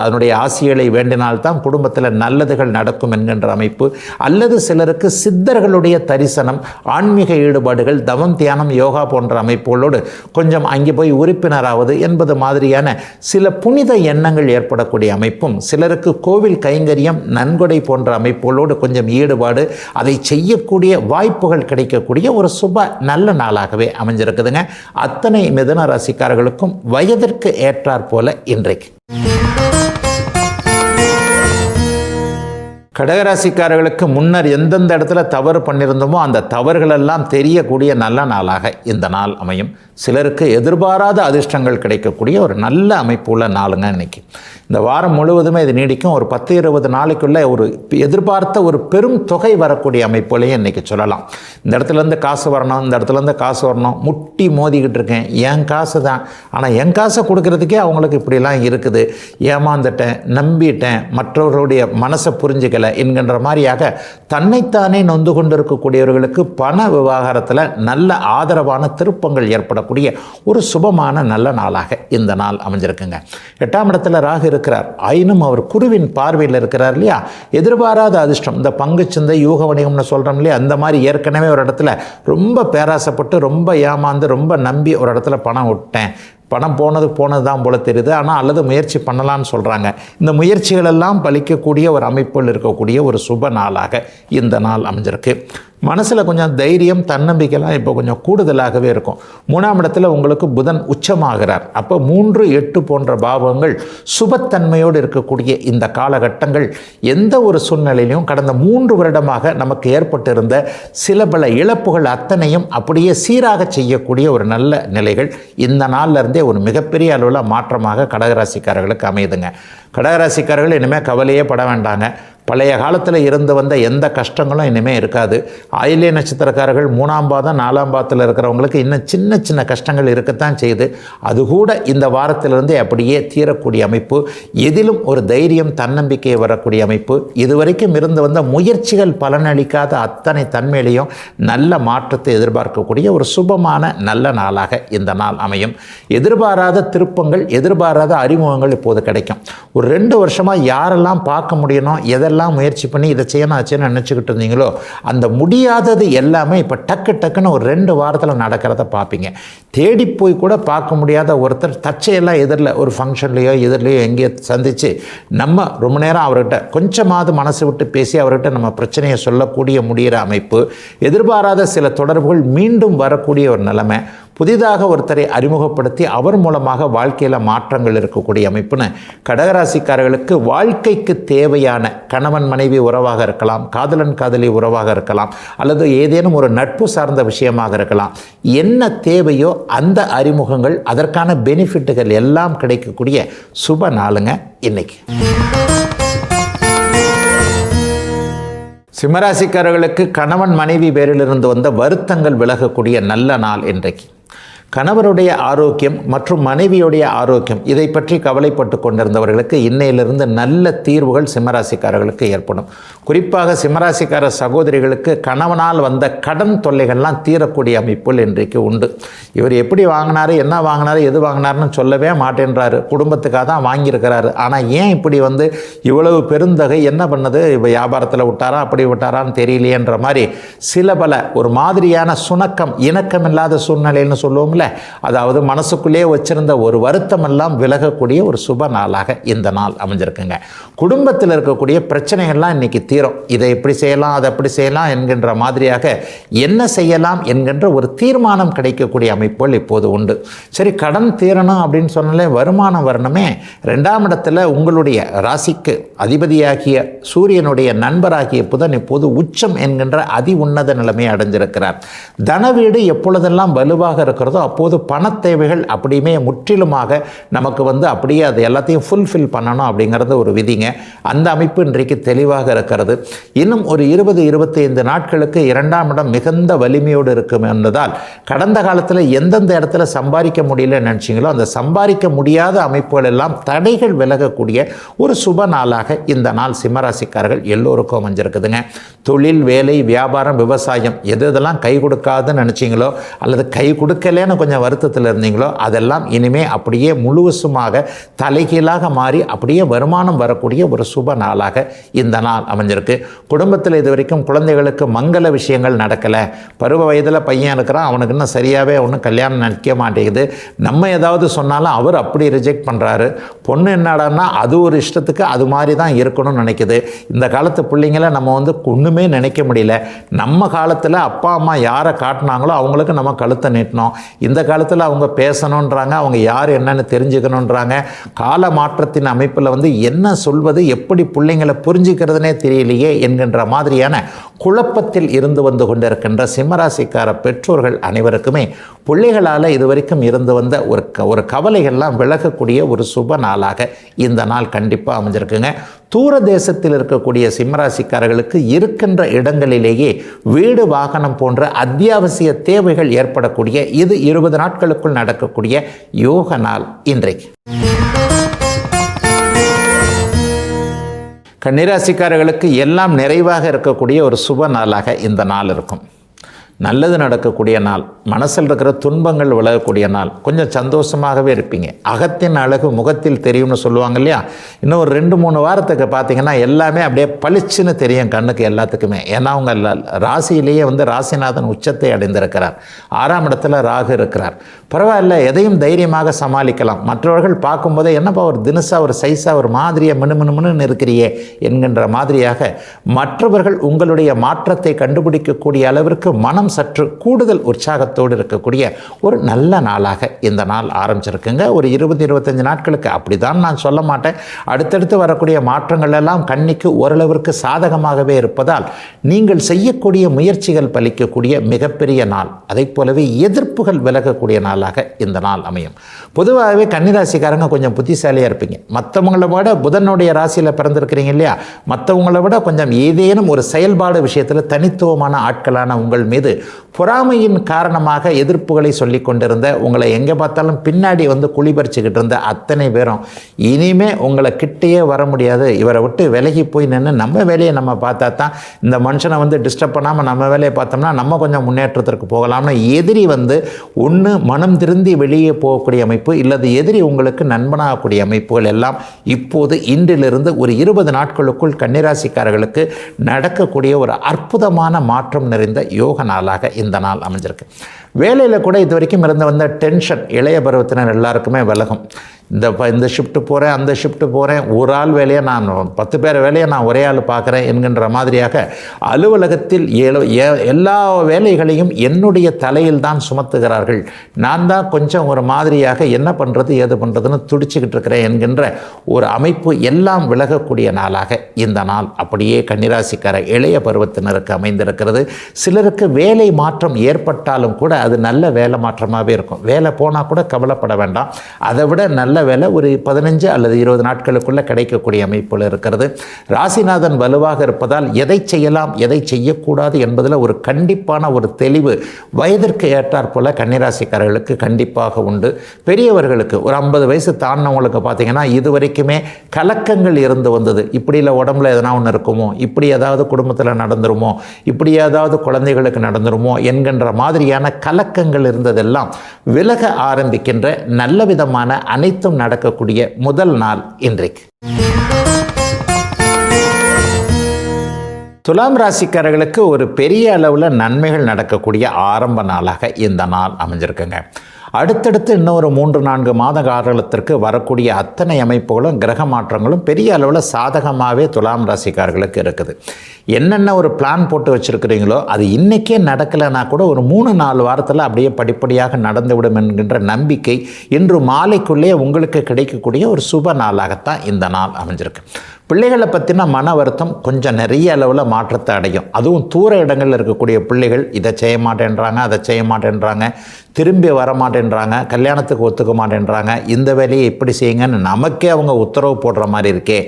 அதனுடைய ஆசிகளை வேண்டினால்தான் குடும்பத்தில் நல்லதுகள் நடக்கும் என்கின்ற அமைப்பு. அல்லது சிலருக்கு சித்தர்களுடைய தரிசனம், ஆன்மீக ஈடுபாடுகள், தவம் தியானம் யோகா போன்ற அமைப்புகளோடு கொஞ்சம் அங்கே போய் உறுப்பினராவது என்பது மாதிரியான சில புனித எண்ணங்கள் ஏற்படக்கூடிய அமைப்பும், சிலருக்கு கோவில் கைங்கரியம் நன்கொடை போன்ற அமைப்புகளோடு கொஞ்சம் ஈடுபாடு அதை செய்யக்கூடிய வாய்ப்புகள் கிடைக்கக்கூடிய ஒரு சுப நல்ல நாளாகவே அமைஞ்சிருக்குதுங்க. அத்தனை மிதுன ராசிக்காரர்களுக்கும் வயதிற்கு ஏற்றாற் போல இன்றைக்கு. கடகராசிக்காரர்களுக்கு முன்னர் எந்தெந்த இடத்துல தவறு பண்ணியிருந்தோமோ அந்த தவறுகளெல்லாம் தெரியக்கூடிய நல்ல நாளாக இந்த நாள் அமையும். சிலருக்கு எதிர்பாராத அதிர்ஷ்டங்கள் கிடைக்கக்கூடிய ஒரு நல்ல அமைப்பு உள்ள நாளுங்க இன்னைக்கு. இந்த வாரம் முழுவதுமே இது நீடிக்கும். ஒரு 10-20 நாளைக்குள்ளே ஒரு எதிர்பார்த்த ஒரு பெரும் தொகை வரக்கூடிய அமைப்புலையும் இன்றைக்கி சொல்லலாம். இந்த இடத்துலேருந்து காசு வரணும், இந்த இடத்துலேருந்து காசு வரணும், முட்டி மோதிக்கிட்டு இருக்கேன், என் காசு தான், ஆனால் என் காசை கொடுக்கறதுக்கே அவங்களுக்கு இப்படிலாம் இருக்குது, ஏமாந்துட்டேன், நம்பிட்டேன், மற்றவர்களுடைய மனசை புரிஞ்சுக்கலை என்கின்ற மாதிரியாக தன்னைத்தானே நொந்து கொண்டு இருக்கக்கூடியவர்களுக்கு பண விவகாரத்தில் நல்ல ஆதரவான திருப்பங்கள் ஏற்படக்கூடிய ஒரு சுபமான நல்ல நாளாக இந்த நாள் அமைஞ்சிருக்குங்க. 8ஆம் இடத்துல ராகு இருக்கிறார். ஆயினும் அவர் குருவின் பார்வையில் இருக்கிறார் இல்லையா. எதிர்பாராத அதிர்ஷ்டம், இந்த பங்குச்சந்தை யூக வணிகம்னு சொல்கிறோம் இல்லையா, அந்த மாதிரி ஏற்கனவே ஒரு இடத்துல ரொம்ப பேராசைப்பட்டு ரொம்ப ஏமாந்து ரொம்ப நம்பி ஒரு இடத்துல பணம் விட்டேன், பணம் போனது தான் போல தெரியுது, ஆனால் அல்லது முயற்சி பண்ணலான்னு சொல்கிறாங்க. இந்த முயற்சிகளெல்லாம் பலிக்கக்கூடிய ஒரு அமைப்பில் இருக்கக்கூடிய ஒரு சுப நாளாக இந்த நாள் அமைஞ்சிருக்கு. மனசில் கொஞ்சம் தைரியம் தன்னம்பிக்கைலாம் இப்போ கொஞ்சம் கூடுதலாகவே இருக்கும். 3ஆம் இடத்துல உங்களுக்கு புதன் உச்சமாகிறார். அப்போ 3, 8 போன்ற பாவங்கள் சுபத்தன்மையோடு இருக்கக்கூடிய இந்த காலகட்டங்கள் எந்த ஒரு சூழ்நிலையிலையும் கடந்த 3 வருடமாக நமக்கு ஏற்பட்டிருந்த சில பல இழப்புகள் அத்தனையும் அப்படியே சீராக செய்யக்கூடிய ஒரு நல்ல நிலைகள் இந்த நாள்ல இருந்தே ஒரு மிகப்பெரிய அளவில் மாற்றமாக கடகராசிக்காரர்களுக்கு அமையுதுங்க. கடகராசிக்காரர்கள் இனிமேல் கவலையே பட வேண்டாங்க. பழைய காலத்தில் இருந்து வந்த எந்த கஷ்டங்களும் இனிமேல் இருக்காது. ஆயில்ய நட்சத்திரக்காரர்கள் 3ஆம் பாதம் 4ஆம் பாதத்தில் இருக்கிறவங்களுக்கு இன்னும் சின்ன சின்ன கஷ்டங்கள் இருக்கத்தான் செய்யுது. அது கூட இந்த வாரத்திலிருந்தே அப்படியே தீரக்கூடிய அமைப்பு, எதிலும் ஒரு தைரியம் தன்னம்பிக்கை வரக்கூடிய அமைப்பு, இதுவரைக்கும் இருந்து வந்த முயற்சிகள் பலனளிக்காத அத்தனை தன்மையிலையும் நல்ல மாற்றத்தை எதிர்பார்க்கக்கூடிய ஒரு சுபமான நல்ல நாளாக இந்த நாள் அமையும். எதிர்பாராத திருப்பங்கள், எதிர்பாராத அறிமுகங்கள் இப்போது கிடைக்கும். ஒரு 2 வருஷமாக யாரெல்லாம் பார்க்க முடியணும், எதெல்லாம் முயற்சி பண்ணி இதை செய்யணும் ஆச்சுன்னு நினச்சிக்கிட்டு இருந்தீங்களோ அந்த முடியாதது எல்லாமே இப்போ டக்குன்னு ஒரு 2 வாரத்தில் நடக்கிறத பார்ப்பீங்க. தேடி போய் கூட பார்க்க முடியாத ஒருத்தர் தச்சையெல்லாம் எதிரில் ஒரு ஃபங்க்ஷன்லேயோ எதிரிலையோ எங்கேயோ சந்தித்து நம்ம ரொம்ப நேரம் அவர்கிட்ட கொஞ்சமாவது மனசு விட்டு பேசி அவர்கிட்ட நம்ம பிரச்சனையை சொல்லக்கூடிய முடிகிற அமைப்பு, எதிர்பாராத சில தொடர்புகள் மீண்டும் வரக்கூடிய ஒரு நிலைமை, புதிதாக ஒருத்தரை அறிமுகப்படுத்தி அவர் மூலமாக வாழ்க்கையில் மாற்றங்கள் இருக்கக்கூடிய அமைப்புன்னு கடகராசிக்காரர்களுக்கு வாழ்க்கைக்கு தேவையான கணவன் மனைவி உறவாக இருக்கலாம், காதலன் காதலி உறவாக இருக்கலாம், அல்லது ஏதேனும் ஒரு நட்பு சார்ந்த விஷயமாக இருக்கலாம், என்ன தேவையோ அந்த அறிமுகங்கள் அதற்கான பெனிஃபிட்டுகள் எல்லாம் கிடைக்கக்கூடிய சுப நாளுங்க இன்னைக்கு. சிம்மராசிக்காரர்களுக்கு கணவன் மனைவி பேரிலிருந்து வந்த வருத்தங்கள் விலகக்கூடிய நல்ல நாள் இன்றைக்கு. கணவருடைய ஆரோக்கியம் மற்றும் மனைவியுடைய ஆரோக்கியம் இதை பற்றி கவலைப்பட்டு கொண்டிருந்தவர்களுக்கு இன்னையிலிருந்து நல்ல தீர்வுகள் சிம்மராசிக்காரர்களுக்கு ஏற்படும். குறிப்பாக சிம்மராசிக்கார சகோதரிகளுக்கு கணவனால் வந்த கடன் தொல்லைகள்லாம் தீரக்கூடிய அமைப்புகள் இன்றைக்கு உண்டு. இவர் எப்படி வாங்கினாரு, என்ன வாங்கினாரு, எது வாங்கினாருன்னு சொல்லவே மாட்டேன்றாரு. குடும்பத்துக்காக தான் வாங்கியிருக்கிறாரு. ஆனால் ஏன் இப்படி இவ்வளவு பெருந்தகை என்ன பண்ணது, வியாபாரத்தில் விட்டாரா அப்படி விட்டாரான்னு தெரியலையேன்ற மாதிரி சில பல ஒரு மாதிரியான சுணக்கம் இணக்கமில்லாத சூழ்நிலைன்னு சொல்லுவோம்ல, அதாவது மனசுக்குள்ளே வச்சிருந்த ஒரு வருத்தம் எல்லாம் விலகக்கூடிய ஒரு சுப நாளாக இந்த நாள் அமைஞ்சிருக்குங்க. குடும்பத்தில் இருக்கக்கூடிய பிரச்சனைகள்லாம் இன்னைக்கு தீரும். இதை எப்படி செய்யலாம், அதை எப்படி செய்யலாம் என்கின்ற மாதிரியாக என்ன செய்யலாம் என்கின்ற ஒரு தீர்மானம் கிடைக்கக்கூடிய அமைப்புகள் இப்போது உண்டு. சரி, கடன் தீரணும் அப்படின்னு சொன்னாலே வருமானம் வரணுமே. 2ஆம் இடத்துல உங்களுடைய ராசிக்கு அதிபதியாகிய சூரியனுடைய நண்பராகிய புதன் இப்போது உச்சம் என்கின்ற அதி உன்னத நிலைமையை அடைஞ்சிருக்கிறார். தனவீடு எப்பொழுதெல்லாம் வலுவாக இருக்கிறதோ அப்போது பண தேவைகள் அப்படியுமே முற்றிலுமாக நமக்கு அப்படியே அது எல்லாத்தையும் ஃபுல்ஃபில் பண்ணணும் அப்படிங்கிறது ஒரு விதிங்க. அந்த அமைப்பு இன்றைக்கு தெளிவாக இருக்கிறது. இன்னும் ஒரு 20-25 நாட்களுக்கு 2ஆம் இடம் மிகுந்த வலிமையோடு இருக்கும் என்பதால் கடந்த காலத்தில் எந்தெந்த இடத்துல சம்பாதிக்க முடியலன்னு நினச்சிங்களோ அந்த சம்பாதிக்க முடியாத அமைப்புகள் எல்லாம் தடைகள் விலகக்கூடிய ஒரு சுப நாளாக இந்த நாள் சிம்மராசிக்காரர்கள் எல்லோருக்கும் அமைஞ்சிருக்குதுங்க. தொழில், வேலை, வியாபாரம், விவசாயம் எதெல்லாம் கை கொடுக்காதுன்னு நினச்சிங்களோ அல்லது கை கொடுக்கலன்னு கொஞ்சம் வருத்தத்தில் இருந்தீங்களோ அதெல்லாம் இனிமே அப்படியே முழுவதுமாக தலைகீழாக மாறி அப்படியே வருமானம் வரக்கூடிய ஒரு சுப நாளாக இந்த நாள் அமைஞ்சிருக்கு. குடும்பத்தில் இது வரைக்கும் குழந்தைகளுக்கு மங்கள விஷயங்கள் நடக்கலை, பருவ வயதில் பையன் இருக்கிறான், அவனுக்கு இன்னும் சரியாகவே ஒன்றும் கல்யாணம் நிற்க மாட்டேங்குது, நம்ம ஏதாவது சொன்னாலும் அவர் அப்படி ரிஜெக்ட் பண்ணுறாரு, பொண்ணு என்னடான்னா அது ஒரு இஷ்டத்துக்கு அது மாதிரி தான் இருக்கணும்னு நினைக்குது. இந்த காலத்து பிள்ளைங்களை நம்ம ஒன்றுமே நினைக்க முடியல. நம்ம காலத்தில் அப்பா அம்மா யாரை காட்டினாங்களோ அவங்களுக்கு நம்ம கழுத்தை நீட்டணும். இந்த காலத்தில் அவங்க பேசணுன்றாங்க, அவங்க யார் என்னன்னு தெரிஞ்சுக்கணுன்றாங்க. கால மாற்றத்தின் அமைப்பில் என்ன சொல்வது, எப்படி பிள்ளைங்களை புரிஞ்சுக்கிறதுனே தெரியலையே என்கின்ற மாதிரியான குழப்பத்தில் இருந்து கொண்டிருக்கின்ற சிம்மராசிக்கார பெற்றோர்கள் அனைவருக்குமே பிள்ளைகளால் இதுவரைக்கும் இருந்து வந்த ஒரு கவலைகள்லாம் விலகக்கூடிய ஒரு சுப நாளாக இந்த நாள் கண்டிப்பாக அமைஞ்சிருக்குங்க. தூர தேசத்தில் இருக்கக்கூடிய சிம்மராசிக்காரர்களுக்கு இருக்கின்ற இடங்களிலேயே வீடு, வாகனம் போன்ற அத்தியாவசிய தேவைகள் ஏற்படக்கூடிய இது 20 நாட்களுக்குள் நடக்கக்கூடிய யோக நாள் இன்றைக்கு. கன்னிராசிக்காரர்களுக்கு எல்லாம் நிறைவாக இருக்கக்கூடிய ஒரு சுப நாளாக இந்த நாள் இருக்கும். நல்லது நடக்கக்கூடிய நாள், மனசில் இருக்கிற துன்பங்கள் விலகக்கூடிய நாள், கொஞ்சம் சந்தோஷமாகவே இருப்பீங்க. அகத்தின் அழகு முகத்தில் தெரியும்னு சொல்லுவாங்க இல்லையா? இன்னும் ஒரு 2-3 வாரத்துக்கு பார்த்தீங்கன்னா எல்லாமே அப்படியே பளிச்சுன்னு தெரியும் கண்ணுக்கு எல்லாத்துக்குமே. ஏன்னா அவங்க ராசியிலேயே ராசிநாதன் உச்சத்தை அடைந்திருக்கிறார். 6ஆம் இடத்துல ராகு இருக்கிறார். பரவாயில்ல, எதையும் தைரியமாக சமாளிக்கலாம். மற்றவர்கள் பார்க்கும்போதே என்னப்பா ஒரு தினசா ஒரு சைஸாக ஒரு மாதிரியை மினுமினுன்னு இருக்கிறியே என்கின்ற மாதிரியாக மற்றவர்கள் உங்களுடைய மாற்றத்தை கண்டுபிடிக்கக்கூடிய அளவிற்கு மனம் சற்று கூடுதல் உற்சாகத்தோடு இருக்கக்கூடிய ஒரு நல்ல நாளாக இந்த நாள் ஆரம்பிச்சிருக்குங்க. ஒரு 20-25 நாட்களுக்கு அப்படிதான் நான் சொல்ல மாட்டேன். அடுத்தடுத்து வரக்கூடிய மாற்றங்கள் எல்லாம் கண்ணிக்கு ஓரளவிற்கு சாதகமாகவே இருப்பதால் நீங்கள் செய்யக்கூடிய முயற்சிகள் பலிக்கக்கூடிய மிகப்பெரிய நாள். அதை போலவே எதிர்ப்புகள் விலகக்கூடிய நாளாக இந்த நாள் அமையும். பொதுவாகவே கன்னிராசிக்காரங்க கொஞ்சம் புத்திசாலியாக இருப்பீங்க. மற்றவங்களை விட புதனுடைய ராசியில் பிறந்திருக்கிறீங்க இல்லையா? மற்றவங்களை விட கொஞ்சம் ஏதேனும் ஒரு செயல்பாடு விஷயத்தில் தனித்துவமான ஆட்களான உங்கள் மீது பொறாமையின் காரணமாக எதிர்ப்புகளை சொல்லி கொண்டிருந்த, உங்களை எங்கே பார்த்தாலும் பின்னாடி குளிபறிச்சுக்கிட்டு இருந்த அத்தனை பேரும் இனிமே உங்களை கிட்டேயே வர முடியாது, இவரை விட்டு விலகி போய் நின்று நம்ம வேலையை நம்ம பார்த்தா தான், இந்த மனுஷனை டிஸ்டர்ப் பண்ணாமல் நம்ம வேலையை பார்த்தோம்னா நம்ம கொஞ்சம் முன்னேற்றத்திற்கு போகலாம்னு எதிரி ஒன்று மனம் திருந்தி வெளியே போகக்கூடிய அமைப்பு, இல்லது எதிரி உங்களுக்கு நண்பனாகக்கூடிய அமைப்புகள் எல்லாம் இப்போது இன்றிலிருந்து ஒரு 20 நாட்களுக்குள் கன்னிராசிக்காரர்களுக்கு நடக்கக்கூடிய ஒரு அற்புதமான மாற்றம் நிறைந்த யோக நாளாக இந்த நாள் அமைஞ்சிருக்கு. வேலையில் கூட இது வரைக்கும் வந்த டென்ஷன் இளைய பருவத்தினர் எல்லாருக்குமே விலகும். இந்த ஷிஃப்ட்டு போகிறேன், அந்த ஷிஃப்ட்டு போகிறேன், ஒரு ஆள் வேலையை நான் 10 பேர் வேலையை நான் ஒரே ஆள் பார்க்குறேன் என்கின்ற மாதிரியாக அலுவலகத்தில் எல்லா வேலைகளையும் என்னுடைய தலையில் தான் சுமத்துகிறார்கள், நான் தான் கொஞ்சம் ஒரு மாதிரியாக என்ன பண்ணுறது ஏது பண்ணுறதுன்னு துடிச்சிக்கிட்டு இருக்கிறேன் என்கின்ற ஒரு அமைப்பு எல்லாம் விலகக்கூடிய நாளாக இந்த நாள் அப்படியே கன்னிராசிக்கார இளைய பருவத்தினருக்கு அமைந்திருக்கிறது. சிலருக்கு வேலை மாற்றம் ஏற்பட்டாலும் கூட அது நல்ல வேலை மாற்றமாகவே இருக்கும். வேலை போனால் கூட கவலைப்பட வேண்டாம், அதை விட நல்ல வேலை ஒரு 15 அல்லது 20 நாட்களுக்குள்ள கிடைக்கக்கூடிய அமைப்புகள் இருக்கிறது. ராசிநாதன் வலுவாக இருப்பதால் எதை செய்யலாம் எதை செய்யக்கூடாது என்பதில் ஒரு கண்டிப்பான ஒரு தெளிவு வயதிற்கு ஏற்றாற் போல கன்னிராசிக்காரர்களுக்கு கண்டிப்பாக உண்டு. பெரியவர்களுக்கு ஒரு 50 வயசு தாண்டினவங்களுக்கு பார்த்தீங்கன்னா இது வரைக்குமே கலக்கங்கள் இருந்து வந்தது. இப்படி இல்லை உடம்புல எதனா ஒன்று இருக்குமோ, இப்படி ஏதாவது குடும்பத்தில் நடந்துருமோ, இப்படி ஏதாவது குழந்தைகளுக்கு நடந்துருமோ என்கின்ற மாதிரியான கலக்கங்கள் இருந்ததெல்லாம் விலக ஆரம்பிக்கின்ற நல்ல விதமான அனைத்தும் நடக்கக்கூடிய முதல் நாள் இன்றைக்கு. துலாம் ராசிக்காரர்களுக்கு ஒரு பெரிய அளவில் நன்மைகள் நடக்கக்கூடிய ஆரம்ப நாளாக இந்த நாள் அமைஞ்சிருக்குங்க. அடுத்தடுத்து இன்னொரு 3-4 மாத காலத்திற்கு வரக்கூடிய அத்தனை அமைப்புகளும் கிரக மாற்றங்களும் பெரிய அளவில் சாதகமாகவே துலாம் ராசிக்காரர்களுக்கு இருக்குது. என்னென்ன ஒரு பிளான் போட்டு வச்சுருக்கிறீங்களோ அது இன்றைக்கே நடக்கலைன்னா கூட ஒரு 3-4 வாரத்தில் அப்படியே படிப்படியாக நடந்துவிடும் என்கின்ற நம்பிக்கை இன்று மாலைக்குள்ளே உங்களுக்கு கிடைக்கக்கூடிய ஒரு சுப நாளாகத்தான் இந்த நாள் அமைஞ்சிருக்கு. பிள்ளைகளை பற்றின மன வருத்தம் கொஞ்சம் நிறைய அளவில் மாற்றத்தை அடையும். அதுவும் தூர இடங்களில் இருக்கக்கூடிய பிள்ளைகள் இதை செய்ய மாட்டேன்றாங்க, அதை செய்ய மாட்டேன்றாங்க, திரும்பி வர மாட்டேன்றாங்க, கல்யாணத்துக்கு ஒத்துக்க மாட்டேன்றாங்க, இந்த வேலையை இப்படி செய்யுங்கன்னு நமக்கே அவங்க உத்தரவு போடுற மாதிரி இருக்கே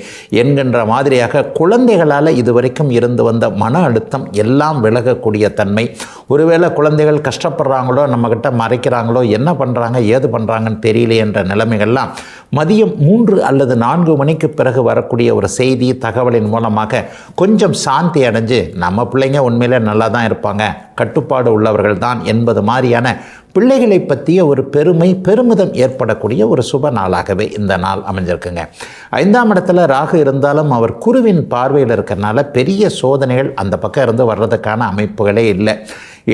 என்கின்ற மாதிரியாக குழந்தைகளால் இதுவரைக்கும் இருந்து வந்த மன அழுத்தம் எல்லாம் விலகக்கூடிய தன்மை. ஒருவேளை குழந்தைகள் கஷ்டப்படுறாங்களோ, நம்மக்கிட்ட மறைக்கிறாங்களோ, என்ன பண்ணுறாங்க ஏது பண்ணுறாங்கன்னு தெரியல என்ற நிலைமைகள்லாம் மதியம் 3 அல்லது 4 மணிக்கு பிறகு வரக்கூடிய ஒரு செய்தி தகவலின் மூலமாக கொஞ்சம் சாந்தி அடைஞ்சு நம்ம பிள்ளைங்க உண்மையிலே நல்லா தான் இருப்பாங்க, கட்டுப்பாடு உள்ளவர்கள் தான் என்பது மாதிரியான பிள்ளைகளை பற்றிய ஒரு பெருமிதம் ஏற்படக்கூடிய ஒரு சுப நாளாகவே இந்த நாள் அமைஞ்சிருக்குங்க. 5ஆம் இடத்துல ராகு இருந்தாலும் அவர் குருவின் பார்வையில் இருக்கிறனால பெரிய சோதனைகள் அந்த பக்கம் இருந்து வர்றதுக்கான அமைப்புகளே இல்லை.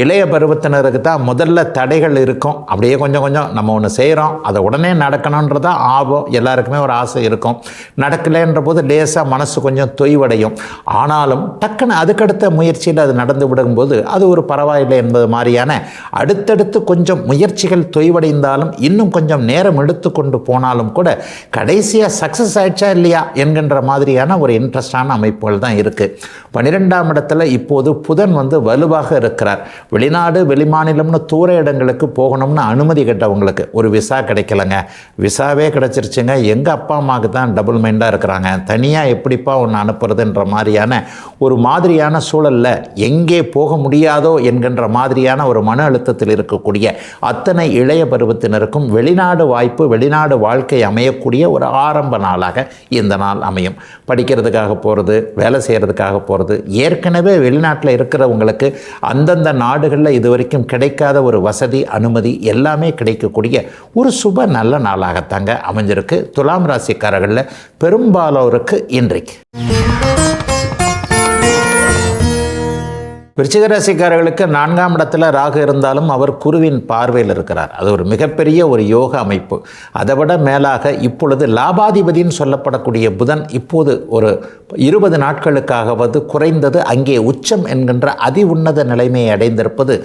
இளைய பருவத்தினருக்கு தான் முதல்ல தடைகள் இருக்கும். அப்படியே கொஞ்சம் நம்ம ஒன்று செய்கிறோம், அதை உடனே நடக்கணுன்றதான் ஆபம், எல்லாருக்குமே ஒரு ஆசை இருக்கும். நடக்கலைன்ற போது லேசாக மனசு கொஞ்சம் தொய்வடையும். ஆனாலும் டக்குன்னு அதுக்கடுத்த முயற்சியில் அது நடந்து விடும்போது அது ஒரு பரவாயில்லை என்பது மாதிரியான அடுத்தடுத்து கொஞ்சம் முயற்சிகள் தொய்வடைந்தாலும் இன்னும் கொஞ்சம் நேரம் எடுத்து கொண்டு போனாலும் கூட கடைசியாக சக்ஸஸ் ஆயிடுச்சா இல்லையா என்கின்ற மாதிரியான ஒரு இன்ட்ரெஸ்டான அமைப்புகள் தான் இருக்குது. 12ஆம் இடத்துல இப்போது புதன் வலுவாக இருக்கிறார். வெளிநாடு வெளிமாநிலம்னு தூர இடங்களுக்கு போகணும்னு அனுமதி கேட்டவங்களுக்கு ஒரு விசா கிடைக்கலங்க, விசாவே கிடைச்சிருச்சுங்க. எங்கள் அப்பா அம்மாவுக்கு தான் டபுள் மைண்டாக இருக்கிறாங்க, தனியாக எப்படிப்பா ஒன்று அனுப்புறதுன்ற மாதிரியான ஒரு மாதிரியான சூழலில் எங்கே போக முடியாதோ என்கின்ற மாதிரியான ஒரு மன அழுத்தத்தில் இருக்கக்கூடிய அத்தனை இளைய பருவத்தினருக்கும் வெளிநாடு வாய்ப்பு, வெளிநாடு வாழ்க்கை அமையக்கூடிய ஒரு ஆரம்ப நாளாக இந்த நாள் அமையும். படிக்கிறதுக்காக போகிறது, வேலை செய்கிறதுக்காக போகிறது, ஏற்கனவே வெளிநாட்டில் இருக்கிறவங்களுக்கு அந்தந்த நாடுகளில் இதுவரைக்கும் கிடைக்காத ஒரு வசதி, அனுமதி எல்லாமே கிடைக்கக்கூடிய ஒரு சுப நல்ல நாளாகத்தாங்க அமைஞ்சிருக்கு துலாம் ராசிக்காரர்களில் பெரும்பாலோருக்கு இன்றைக்கு. விருச்சிக ராசிக்காரர்களுக்கு 4ஆம் இடத்துல ராகு இருந்தாலும் அவர் குருவின் பார்வையில் இருக்கிறார். அது ஒரு மிகப்பெரிய ஒரு யோக அமைப்பு. அதை விட மேலாக இப்பொழுது லாபாதிபதின்னு சொல்லப்படக்கூடிய புதன் இப்போது ஒரு 20 நாட்களுக்காகவது குறைந்தது அங்கே உச்சம் என்கின்ற அதி உன்னத நிலைமையை அடைந்திருப்பது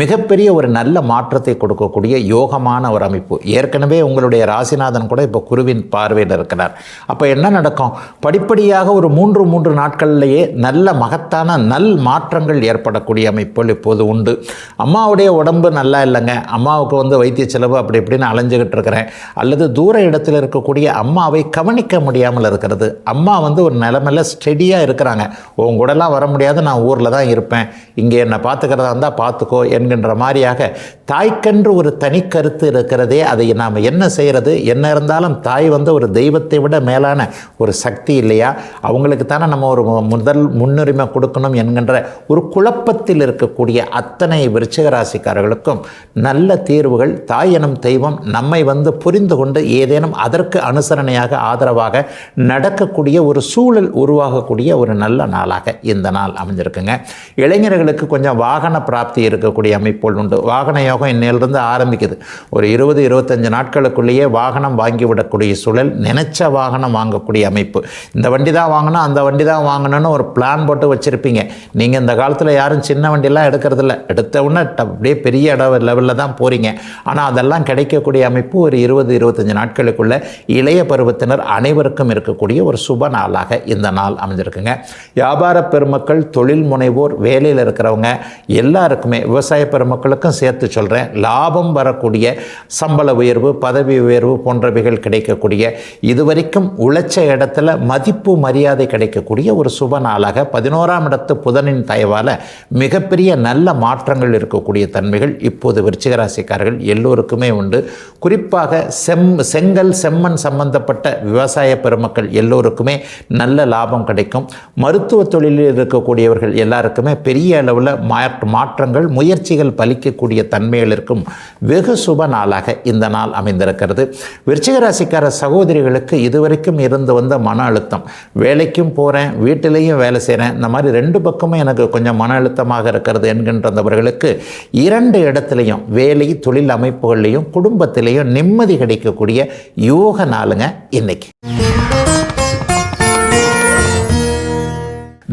மிகப்பெரிய ஒரு நல்ல மாற்றத்தை கொடுக்கக்கூடிய யோகமான ஒரு அமைப்பு. ஏற்கனவே உங்களுடைய ராசிநாதன் கூட இப்போ குருவின் பார்வையில் இருக்கிறார். அப்போ என்ன நடக்கும்? படிப்படியாக ஒரு 3 நாட்கள்லேயே நல்ல மகத்தான நல் மாற்றங்கள் ஏற்படக்கூடிய அமைப்புகள் இப்போது உண்டு. அம்மாவுடைய உடம்பு நல்லா இல்லைங்க, அம்மாவுக்கு வைத்திய செலவு அப்படி இப்படின்னு அலைஞ்சிக்கிட்டு இருக்கிறேன், அல்லது தூர இடத்துல இருக்கக்கூடிய அம்மாவை கவனிக்க முடியாமல் இருக்கிறது, அம்மா ஒரு நிலைமையில் ஸ்டெடியாக இருக்கிறாங்க, உன் கூடலாம் வர முடியாது, நான் ஊரில் தான் இருப்பேன், இங்கே என்னை பார்த்துக்கிறதா இருந்தால் பார்த்துக்கோ என்கின்ற மாதிரியாக தாய்க்கென்று ஒரு தனி கருத்து இருக்கிறதே. அதை நாம் என்ன செய்கிறது? என்ன இருந்தாலும் தாய் ஒரு தெய்வத்தை விட மேலான ஒரு சக்தி இல்லையா? அவங்களுக்கு தானே நம்ம ஒரு முதல் முன்னுரிமை கொடுக்கணும் என்கின்ற ஒரு குழப்பத்தில் இருக்கக்கூடிய அத்தனை விருச்சிக ராசிக்காரர்களுக்கும் நல்ல தீர்வுகள், தாய் எனும் தெய்வம் நம்மை புரிந்து கொண்டு ஏதேனும் அதற்கு அனுசரணையாக ஆதரவாக நடக்கக்கூடிய ஒரு சூழல் உருவாகக்கூடிய ஒரு நல்ல நாளாக இந்த நாள் அமைஞ்சிருக்குங்க. இளைஞர்களுக்கு கொஞ்சம் வாகன பிராப்தி இருக்கக்கூடிய அமைப்புகள் உண்டு. வாகன யோகம் இன்னையிலிருந்து ஆரம்பிக்குது. ஒரு 20-25 நாட்களுக்குள்ளேயே வாகனம் வாங்கிவிடக்கூடிய சூழல், நினைச்ச வாகனம் வாங்கக்கூடிய அமைப்பு. இந்த வண்டி தான் வாங்கணும், அந்த வண்டி தான் வாங்கணும்னு ஒரு பிளான் போட்டு வச்சுருப்பீங்க. நீங்கள் இந்த காலத்தில் யாரும் சின்ன வண்டியெல்லாம் எடுக்கிறதில்ல, எடுத்த உடனே அப்படியே பெரிய லெவலில் தான் போகிறீங்க. ஆனால் அதெல்லாம் கிடைக்கக்கூடிய அமைப்பு ஒரு 20-25 நாட்களுக்குள்ள இளைய பருவத்தினர் அனைவருக்கும் இருக்கக்கூடிய ஒரு சுப நாளாக இந்த நாள் அமைஞ்சிருக்குங்க. வியாபார பெருமக்கள், தொழில் முனைவோர், வேலையில் இருக்கிறவங்க எல்லாருக்குமே, விவசாய பெருமக்களுக்கும் சேர்த்து சொல்கிறேன், லாபம் வரக்கூடிய சம்பள உயர்வு, பதவி உயர்வு போன்றவைகள் கிடைக்கக்கூடிய, இதுவரைக்கும் உழைச்ச இடத்துல மதிப்பு மரியாதை கிடைக்கக்கூடிய ஒரு சுப நாளாக 11ஆம் இடத்து புதனின் தயவால் மிகப்பெரிய நல்ல மாற்றங்கள் இருக்கக்கூடிய தன்மைகள் இப்போது விருச்சிக ராசிக்காரர்கள் எல்லோருக்குமே உண்டு. குறிப்பாக செங்கல் செம்மண் சம்பந்தப்பட்ட விவசாய பெருமக்கள் எல்லோருக்குமே நல்ல லாபம் கிடைக்கும். மருத்துவ தொழிலில் இருக்கக்கூடியவர்கள் எல்லாருக்குமே பெரிய அளவில் மாற்றங்கள், முயற்சிகள் பலிக்கக்கூடிய தன்மைகள் இருக்கும் வெகு சுப நாளாக இந்த நாள் அமைந்திருக்கிறது. விருச்சிக ராசிக்கார சகோதரிகளுக்கு இதுவரைக்கும் இருந்து வந்த மன அழுத்தம், வேலைக்கும் போகிறேன் வீட்டிலையும் வேலை செய்கிறேன், இந்த மாதிரி 2 பக்கமும் எனக்கு கொஞ்சம் மன அழுத்தமாக இருக்கிறது என்கின்றவர்களுக்கு 2 இடத்துலையும், வேலை தொழில் அமைப்புகள்லையும் குடும்பத்திலையும் நிம்மதி கிடைக்கக்கூடிய யோக நாளுங்க இன்னைக்கு.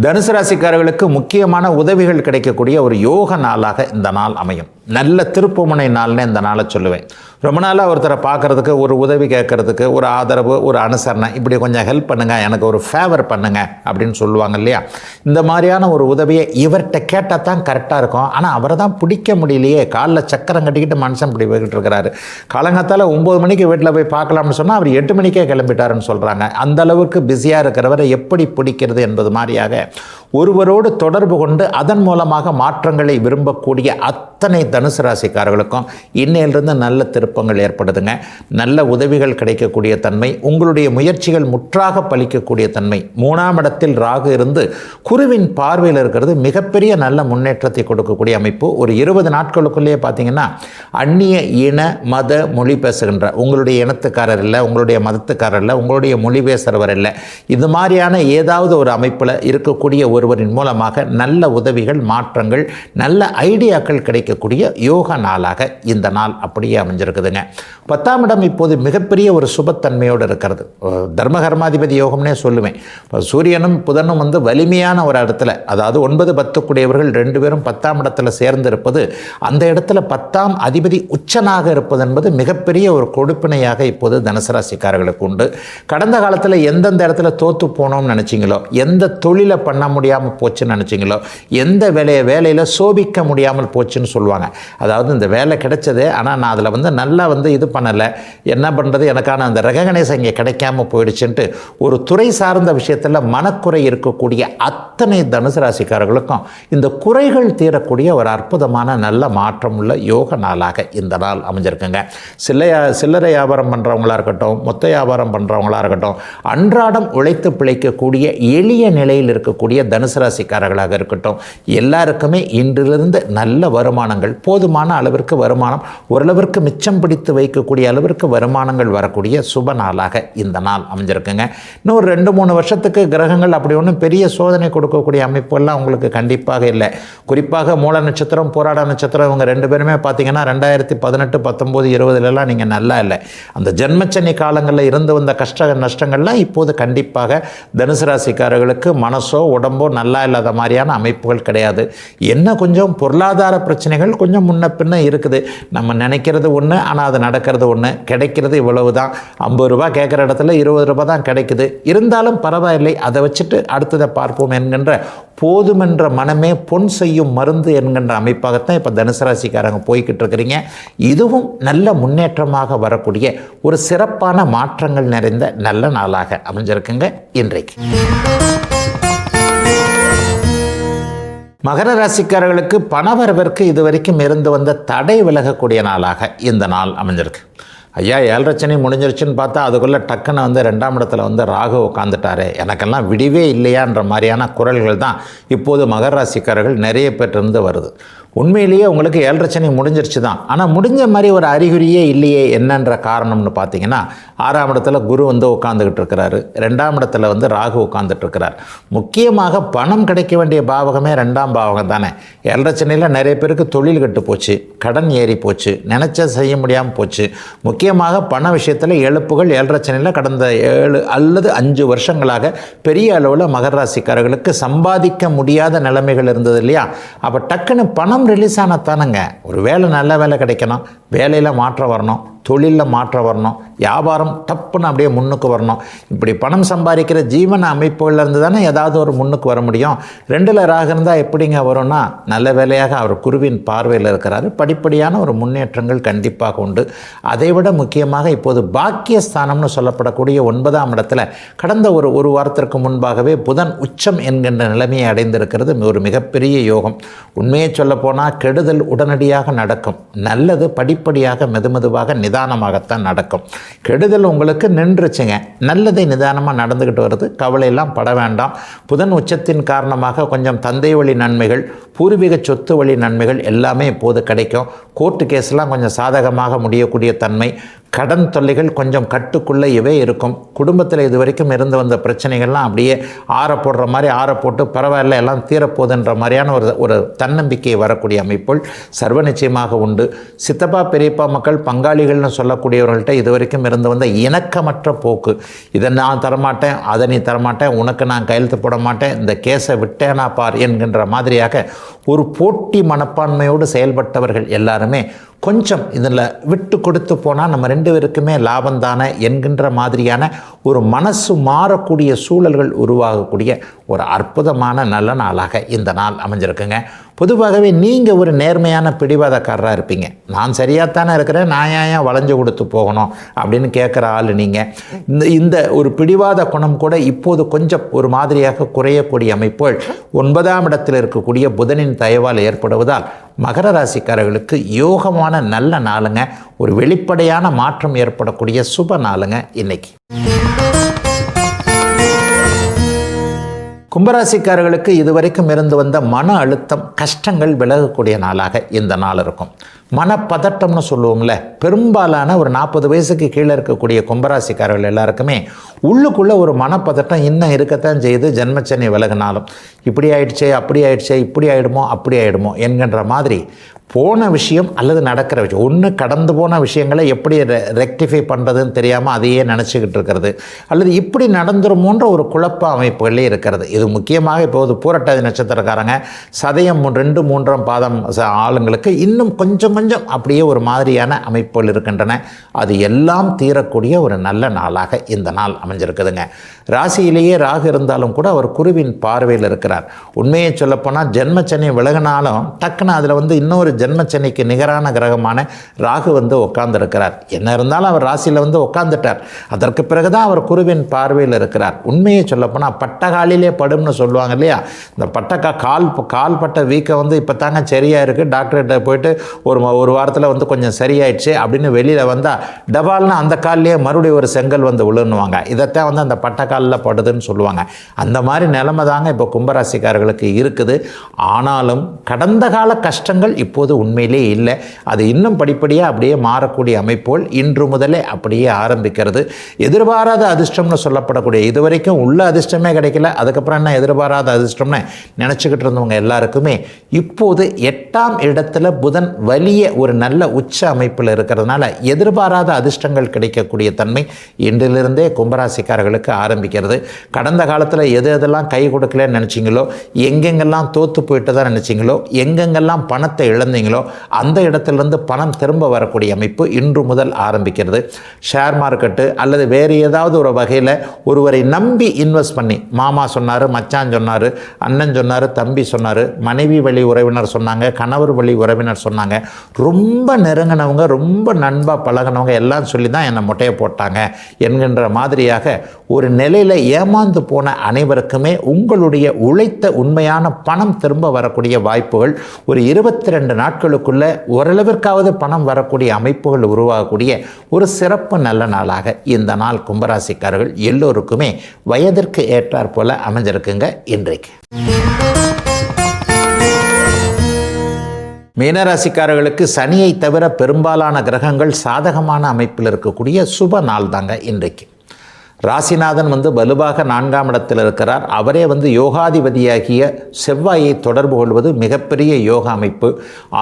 தனுசு ராசிக்காரர்களுக்கு முக்கியமான உதவிகள் கிடைக்கக்கூடிய ஒரு யோக நாளாக இந்த நாள் அமையும். நல்ல திருப்புமுனை நாள்னு இந்த நாளை சொல்லுவேன். ரொம்ப நாளாக ஒருத்தரை பார்க்குறதுக்கு, ஒரு உதவி கேட்குறதுக்கு, ஒரு ஆதரவு, ஒரு அனுசரணை, இப்படி கொஞ்சம் ஹெல்ப் பண்ணுங்கள், எனக்கு ஒரு ஃபேவர் பண்ணுங்கள் அப்படின்னு சொல்லுவாங்க இல்லையா? இந்த மாதிரியான ஒரு உதவியை இவர்கிட்ட கேட்டால் தான் கரெக்டாக இருக்கும். ஆனால் அவரை தான் பிடிக்க முடியலையே, காலில் சக்கரம் கட்டிக்கிட்டு மனுஷன் இப்படி போய்கிட்டு இருக்கிறாரு, காலங்காத்தால் 9 மணிக்கு வீட்டில் போய் பார்க்கலாம்னு சொன்னால் அவர் 8 மணிக்கே கிளம்பிட்டாருன்னு சொல்கிறாங்க. அந்த அளவுக்கு பிஸியாக இருக்கிறவரை எப்படி பிடிக்கிறது என்பது மாதிரியாக ஒருவரோடு தொடர்பு கொண்டு அதன் மூலமாக மாற்றங்களை விரும்பக்கூடிய அத்தனை தனுசு ராசிக்காரர்களுக்கும் இன்னையிலிருந்து நல்ல திருப்பங்கள் ஏற்படுதுங்க. நல்ல உதவிகள் கிடைக்கக்கூடிய தன்மை, உங்களுடைய முயற்சிகள் முற்றாக பலிக்கக்கூடிய தன்மை. 3ஆம் இடத்தில் ராகு இருந்து குருவின் பார்வையில் இருக்கிறது மிகப்பெரிய நல்ல முன்னேற்றத்தை கொடுக்கக்கூடிய அமைப்பு. ஒரு 20 நாட்களுக்குள்ளேயே பார்த்தீங்கன்னா அந்நிய இன மத மொழி பேசுகின்ற, உங்களுடைய இனத்துக்காரர் இல்லை, உங்களுடைய மதத்துக்காரர் இல்லை, உங்களுடைய மொழி பேசுகிறவர் இல்லை, இது மாதிரியான ஏதாவது ஒரு அமைப்பில் இருக்கக்கூடிய ஒருவரின் மூலமாக நல்ல உதவிகள், மாற்றங்கள், நல்ல ஐடியாக்கள் கிடைக்கக்கூடிய யோக நாளாக இந்த நாள் அப்படியே அமைஞ்சிருக்குதுங்க. 10ஆம் இடம் இப்போது மிகப்பெரிய ஒரு சுபத்தன்மையோடு இருக்கிறது. தர்மகர்மாதிபதி யோகம்னே சொல்லுவேன். சூரியனும் புதனும் வலிமையான ஒரு இடத்துல, அதாவது 9-10 கூடியவர்கள் 2 பேரும் 10ஆம் இடத்துல சேர்ந்து இருப்பது, அந்த இடத்துல 10ஆம் அதிபதி உச்சனாக இருப்பது என்பது மிகப்பெரிய ஒரு கொடுப்பினையாக இப்போது தனுசு ராசிக்காரர்களுக்கு உண்டு. கடந்த காலத்தில் எந்தெந்த இடத்துல தோற்று போனோம்னு நினச்சிங்களோ, எந்த தொழிலை பண்ண முடியாமல் போச்சுன்னு நினச்சிங்களோ, எந்த வேலையில் சோபிக்க முடியாமல் போச்சுன்னு சொல்லுவாங்க. அதாவது இந்த வேலை கிடைச்சது, ஆனால் நான் அதில் நல்லா இது பண்ணலை, என்ன பண்ணுறது, எனக்கான அந்த ரெகக்னைஸ் இங்கே கிடைக்காம போயிடுச்சுன்ட்டு ஒரு துறை சார்ந்த விஷயத்தில் மனக்குறை இருக்கக்கூடிய அத்தனை தனுசு ராசிக்காரர்களுக்கும் இந்த குறைகள் தீரக்கூடிய ஒரு அற்புதமான நல்ல மாற்றம் உள்ள யோக நாளாக இந்த நாள் அமைஞ்சிருக்குங்க. சில்லறை வியாபாரம் பண்ணுறவங்களா இருக்கட்டும், மொத்த வியாபாரம் பண்ணுறவங்களா இருக்கட்டும், அன்றாடம் உழைத்து பிழைக்கக்கூடிய எளிய நிலையில் இருக்கக்கூடிய தனுசு தனுசு ராசிக்காரர்களாக இருக்கட்டும், எல்லாருக்குமே இன்றிலிருந்து நல்ல வருமானங்கள், போதுமான அளவிற்கு வருமானம், ஓரளவிற்கு மிச்சம் பிடித்து வைக்கக்கூடிய அளவிற்கு வருமானங்கள் வரக்கூடிய சுப நாளாக இந்த நாள் அமைஞ்சிருக்குங்க. இன்னும் ஒரு 2-3 வருஷத்துக்கு கிரகங்கள் அப்படி ஒன்றும் பெரிய சோதனை கொடுக்கக்கூடிய அமைப்புலாம் உங்களுக்கு கண்டிப்பாக இல்லை. குறிப்பாக மூல நட்சத்திரம், போராட நட்சத்திரம், இவங்க 2 பேருமே பார்த்தீங்கன்னா 2018, 19, 20 நீங்கள் நல்லா இல்லை. அந்த ஜென்மச்சனி காலங்களில் இருந்து வந்த கஷ்ட நஷ்டங்கள்லாம் இப்போது கண்டிப்பாக தனுசு ராசிக்காரர்களுக்கு மனசோ உடம்போ நல்லா இல்லாத மாதிரியான அமைப்புகள் கிடையாது. என்ன கொஞ்சம் பொருளாதார பிரச்சனைகள் கொஞ்சம் முன்ன பின்ன இருக்குது. நம்ம நினைக்கிறது ஒன்று, ஆனால் அது நடக்கிறது ஒன்று, கிடைக்கிறது இவ்வளவு தான். 50 ரூபா கேட்குற இடத்துல 20 ரூபா தான் கிடைக்குது. இருந்தாலும் பரவாயில்லை, அதை வச்சுட்டு அடுத்ததை பார்ப்போம் என்கின்ற போதுமென்ற மனமே பொன் செய்யும் மருந்து என்கின்ற அமைப்பாகத்தான் இப்போ தனுசு ராசிக்காரங்க போய்கிட்டு இருக்கிறீங்க. இதுவும் நல்ல முன்னேற்றமாக வரக்கூடிய ஒரு சிறப்பான மாற்றங்கள் நிறைந்த நல்ல நாளாக அமைஞ்சிருக்குங்க இன்றைக்கு. மகர ராசிக்காரர்களுக்கு பணவரவிற்கு இதுவரைக்கும் இருந்து வந்த தடை விலகக்கூடிய நாளாக இந்த நாள் அமைஞ்சிருக்கு. ஐயா 7.5 சனி முடிஞ்சிருச்சுன்னு பார்த்தா அதுக்குள்ளே டக்குன்னு 2ஆம் இடத்துல ராகு உட்காந்துட்டாரு, எனக்கெல்லாம் விடிவே இல்லையான்ற மாதிரியான குரல்கள் தான் இப்போது மகர ராசிக்காரர்கள் நிறைய பேர்ட்டிருந்து வருது. உண்மையிலேயே உங்களுக்கு 7.5 சனி முடிஞ்சிருச்சு தான், ஆனால் முடிஞ்ச மாதிரி ஒரு அறிகுறியே இல்லையே. என்னன்ற காரணம்னு பார்த்தீங்கன்னா 6ஆம் இடத்துல குரு உட்காந்துக்கிட்டு இருக்கிறாரு, 2ஆம் இடத்துல ராகு உட்காந்துட்டு இருக்கிறார். முக்கியமாக பணம் கிடைக்க வேண்டிய பாவகமே 2ஆம் பாவகம் தானே. 7.5 சனியில் நிறைய பேருக்கு தொழில் கட்டு போச்சு, கடன் ஏறி போச்சு, நினச்ச செய்ய முடியாமல் போச்சு. முக்கியமாக பண விஷயத்தில் எழுப்புகள் 7.5 சனியில் கடந்த 7 அல்லது 5 வருஷங்களாக பெரிய அளவில் மகர ராசிக்காரர்களுக்கு சம்பாதிக்க முடியாத நிலைமைகள் இருந்தது இல்லையா. அப்போ டக்குன்னு பணம் ரிலீஸ் ஆன தானுங்க. ஒரு வேலை, நல்ல வேலை கிடைக்கணும், வேலையில் மாற்றம் வரணும், தொழிலில் மாற்றம் வரணும், வியாபாரம் டப்புன்னு அப்படியே முன்னுக்கு வரணும். இப்படி பணம் சம்பாதிக்கிற ஜீவன அமைப்புகளில் இருந்து தானே ஏதாவது ஒரு முன்னுக்கு வர முடியும். 2ல் ராகு இருந்தால் எப்படிங்க வரும்னா, நல்ல வேலையாக அவர் குருவின் பார்வையில் இருக்கிறாரு. படிப்படியான ஒரு முன்னேற்றங்கள் கண்டிப்பாக உண்டு. அதைவிட முக்கியமாக இப்போது பாக்கியஸ்தானம்னு சொல்லப்படக்கூடிய 9ஆம் இடத்துல கடந்த ஒரு வாரத்திற்கு முன்பாகவே புதன் உச்சம் என்கின்ற நிலைமையை அடைந்திருக்கிறது. ஒரு மிகப்பெரிய யோகம். உண்மையை சொல்லப்போனால் கெடுதல் உடனடியாக நடக்கும், நல்லது படிப்படியாக மெதுமெதுவாக நிதானமாகத்தான் நடக்கும். கெடுதல் உங்களுக்கு நின்றுச்சுங்க, நல்லதை நிதானமாக நடந்துக்கிட்டு வருது, கவலையெல்லாம் பட வேண்டாம். புதன் உச்சத்தின் காரணமாக கொஞ்சம் தந்தை வழி நன்மைகள், பூர்வீக சொத்து வழி நன்மைகள் எல்லாமே இப்போது கிடைக்கும். கோர்ட்டு கேஸ்லாம் கொஞ்சம் சாதகமாக முடியக்கூடிய தன்மை, கடன் தொல்லைகள் கொஞ்சம் கட்டுக்குள்ளேயே இருக்கும். குடும்பத்தில் இது வரைக்கும் இருந்து வந்த பிரச்சனைகள்லாம் அப்படியே ஆறப்போடுற மாதிரி ஆறப்போட்டு பரவாயில்ல எல்லாம் தீரப்போகுதுன்ற மாதிரியான ஒரு தன்னம்பிக்கை வரக்கூடிய அமைப்புகள் சர்வ நிச்சயமாக உண்டு. சித்தப்பா பெரியப்பா மக்கள் பங்காளிகள்னு சொல்லக்கூடியவர்கள்ட்ட இது வரைக்கும் இருந்து வந்த இணக்கமற்ற போக்கு, இதை நான் தரமாட்டேன், அதை நீ தரமாட்டேன், உனக்கு நான் கையெழுத்து போட மாட்டேன், இந்த கேஸை விட்டேனா பார் என்கின்ற மாதிரியாக ஒரு போட்டி மனப்பான்மையோடு செயல்பட்டவர்கள் எல்லாருமே கொஞ்சம் இதில் விட்டு கொடுத்து போனால் நம்ம 2 பேருக்குமே லாபந்தானே என்கின்ற மாதிரியான ஒரு மனசு மாறக்கூடிய சூழல்கள் உருவாகக்கூடிய ஒரு அற்புதமான நல்ல நாளாக இந்த நாள் அமைஞ்சிருக்குங்க. பொதுவாகவே நீங்கள் ஒரு நேர்மையான பிடிவாதக்காரராக இருப்பீங்க. நான் சரியாகத்தானே இருக்கிறேன், நான் ஏன் வளைஞ்சு கொடுத்து போகணும் அப்படின்னு கேட்குற ஆள் நீங்கள். இந்த ஒரு பிடிவாத குணம் கூட இப்போது கொஞ்சம் ஒரு மாதிரியாக குறையக்கூடிய அமைப்புகள் 9ஆம் இடத்தில் இருக்கக்கூடிய புதனின் தயவால் ஏற்படுவதால் மகர ராசிக்காரர்களுக்கு யோகமான நல்ல நாளுங்க. ஒரு வெளிப்படையான மாற்றம் ஏற்படக்கூடிய சுப நாளுங்க இன்னைக்கு. கும்பராசிக்காரர்களுக்கு இதுவரைக்கும் இருந்து வந்த மன அழுத்தம், கஷ்டங்கள் விலகக்கூடிய நாளாக இந்த நாள் இருக்கும். மனப்பதட்டம்னு சொல்லுவோம்ல, பெரும்பாலான ஒரு 40 வயசுக்கு கீழே இருக்கக்கூடிய கும்பராசிக்காரர்கள் எல்லாருக்குமே உள்ளுக்குள்ளே ஒரு மனப்பதட்டம் இன்னும் இருக்கத்தான் செய்யுது. ஜென்மச்சனி விலகினாலும் இப்படி ஆயிடுச்சே, அப்படி ஆயிடுச்சே, இப்படி ஆகிடுமோ, அப்படி ஆகிடுமோ என்கின்ற மாதிரி போன விஷயம் அல்லது நடக்கிற விஷயம், ஒன்று கடந்து போன விஷயங்களை எப்படி ரெக்டிஃபை பண்ணுறதுன்னு தெரியாமல் அதையே நினச்சிக்கிட்டு இருக்கிறது, அல்லது இப்படி நடந்துருமோன்ற ஒரு குழப்ப அமைப்புகளே இருக்கிறது. இது முக்கியமாக இப்போது பூரட்டாதி நட்சத்திரக்காரங்க, சதயம் 2, 3ஆம் பாதம் ஆளுங்களுக்கு இன்னும் கொஞ்சம் அப்படியே ஒரு மாதிரியான அமைப்புகள் இருக்கின்றன. அது எல்லாம் தீரக்கூடிய ஒரு நல்ல நாளாக இந்த நாள் அமைஞ்சிருக்குதுங்க. ராசியிலேயே ராகு இருந்தாலும் கூட அவர் குருவின் பார்வையில் இருக்கிறார். உண்மையை சொல்லப்போனால் ஜென்மச்சனி விலகினாலும் டக்குன்னு அதில் இன்னொரு ஜென்மச்சனிக்கு நிகரான கிரகமான ராகு வந்து உட்கார்ந்துருக்கிறார். என்ன இருந்தாலும் அவர் ராசியில் வந்து உட்கார்ந்துட்டார். அதற்கு பிறகுதான் அவர் குருவின் பார்வையில் இருக்கிறார். உண்மையை சொல்லப்போனால் பட்டகாலிலே படும்னு சொல்லுவாங்க இல்லையா, இந்த கால் பட்ட வீக்கம் வந்து இப்போ தாங்க சரியாக இருக்குது, டாக்டர்கிட்ட போயிட்டு ஒரு வாரத்தில் வந்து கொஞ்சம் சரியாயிடுச்சு அப்படின்னு வெளியில் வந்தால் டபால்னு அந்த காலிலேயே மறுபடியும் ஒரு செங்கல் வந்து விழுன்னுவாங்க. இதைத்தான் வந்து அந்த பட்டக்காலில் படுதுன்னு சொல்லுவாங்க. அந்த மாதிரி நிலைமை தாங்க இப்போ கும்பராசிக்காரர்களுக்கு இருக்குது. ஆனாலும் கடந்த கால கஷ்டங்கள் இப்போது உண்மையிலே இல்லை. அது இன்னும் படிப்படியாக அப்படியே மாறக்கூடிய அமைப்போல் இன்று முதலே அப்படியே ஆரம்பிக்கிறது. எதிர்பாராத அதிர்ஷ்டம்னு சொல்லப்படக்கூடிய இதுவரைக்கும் உள்ள அதிர்ஷ்டமே கிடைக்கல, அதுக்கப்புறம் என்ன எதிர்பாராத அதிர்ஷ்டம்னு நினச்சிக்கிட்டு இருந்தவங்க எல்லாருக்குமே இப்போது 8ஆம் இடத்துல புதன் வலிய ஒரு நல்ல உச்ச அமைப்பில் இருக்கிறதுனால எதிர்பாராத அதிர்ஷ்டங்கள் கிடைக்கக்கூடிய தன்மை இன்றிலிருந்தே கும்பராசிக்காரர்களுக்கு ஆரம்பிக்கிறது. கடந்த காலத்தில் எதெல்லாம் கை கொடுக்கலன்னு நினச்சிங்களோ, எங்கெங்கெல்லாம் தோற்று போயிட்டு தான் நினச்சிங்களோ, எங்கெங்கெல்லாம் பணத்தை இழந்தீங்களோ அந்த இடத்துலேருந்து பணம் திரும்ப வரக்கூடிய அமைப்பு இன்று முதல் ஆரம்பிக்கிறது. ஷேர் மார்க்கெட்டு அல்லது வேறு ஏதாவது ஒரு வகையில் ஒருவரை நம்பி இன்வெஸ்ட் பண்ணி, மாமா சொன்னார், மச்சான் சொன்னார், அண்ணன் சொன்னார், தம்பி சொன்னார், மனைவி வழி உறவினர் சொன்னாங்க, கணவர் வழி உறவினர் சொன்னாங்க, ரொம்ப நெருங்கினவங்க, ரொம்ப நண்பாக பழகினவங்க எல்லாம் சொல்லி தான் என்னை முட்டையை போட்டாங்க என்கின்ற மாதிரியாக ஒரு நிலையில் ஏமாந்து போன அனைவருக்குமே உங்களுடைய உழைத்த உண்மையான பணம் திரும்ப வரக்கூடிய வாய்ப்புகள் ஒரு 22 நாட்களுக்குள்ள ஓரளவிற்காவது பணம் வரக்கூடிய அமைப்புகள் உருவாகக்கூடிய ஒரு சிறப்பு நல்ல நாளாக இந்த நாள் கும்பராசிக்காரர்கள் எல்லோருக்குமே வயதிற்கு ஏற்றாற் போல அமைஞ்சிருக்குங்க இன்றைக்கு. மீனராசிக்காரர்களுக்கு சனியை தவிர பெரும்பாலான கிரகங்கள் சாதகமான அமைப்பில் இருக்கக்கூடிய சுப நாள் தாங்க இன்றைக்கு. ராசிநாதன் வந்து வலுவாக 4ஆம் இடத்தில் இருக்கிறார். அவரே வந்து யோகாதிபதியாகிய செவ்வாயை தொடர்பு கொள்வது மிகப்பெரிய யோக அமைப்பு.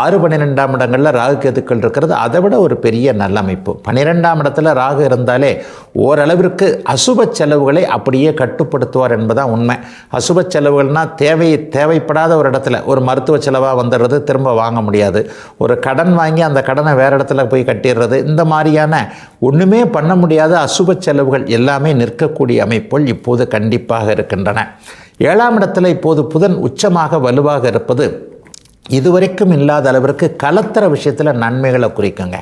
6, 12ஆம் இடங்களில் ராகு கேதுக்கள் இருக்கிறது, அதை விட ஒரு பெரிய நல்ல அமைப்பு. 12ஆம் இடத்துல ராகு இருந்தாலே ஓரளவிற்கு அசுப செலவுகளை அப்படியே கட்டுப்படுத்துவார் என்பதான் உண்மை. அசுப செலவுகள்னால் தேவைப்படாத ஒரு இடத்துல ஒரு மருத்துவ செலவாக வந்துடுறது, திரும்ப வாங்க முடியாது. ஒரு கடன் வாங்கி அந்த கடனை வேறு இடத்துல போய் கட்டிடுறது, இந்த மாதிரியான ஒன்றுமே பண்ண முடியாத அசுப செலவுகள் எல்லாமே நிற்கக்கூடிய அமைப்புகள் இப்போது கண்டிப்பாக இருக்கின்றன. 7ஆம் இடத்துல இப்போது புதன் உச்சமாக வலுவாக இருப்பது இதுவரைக்கும் இல்லாத அளவிற்கு கலத்தர விஷயத்தில் நன்மைகளை குறிக்குங்க.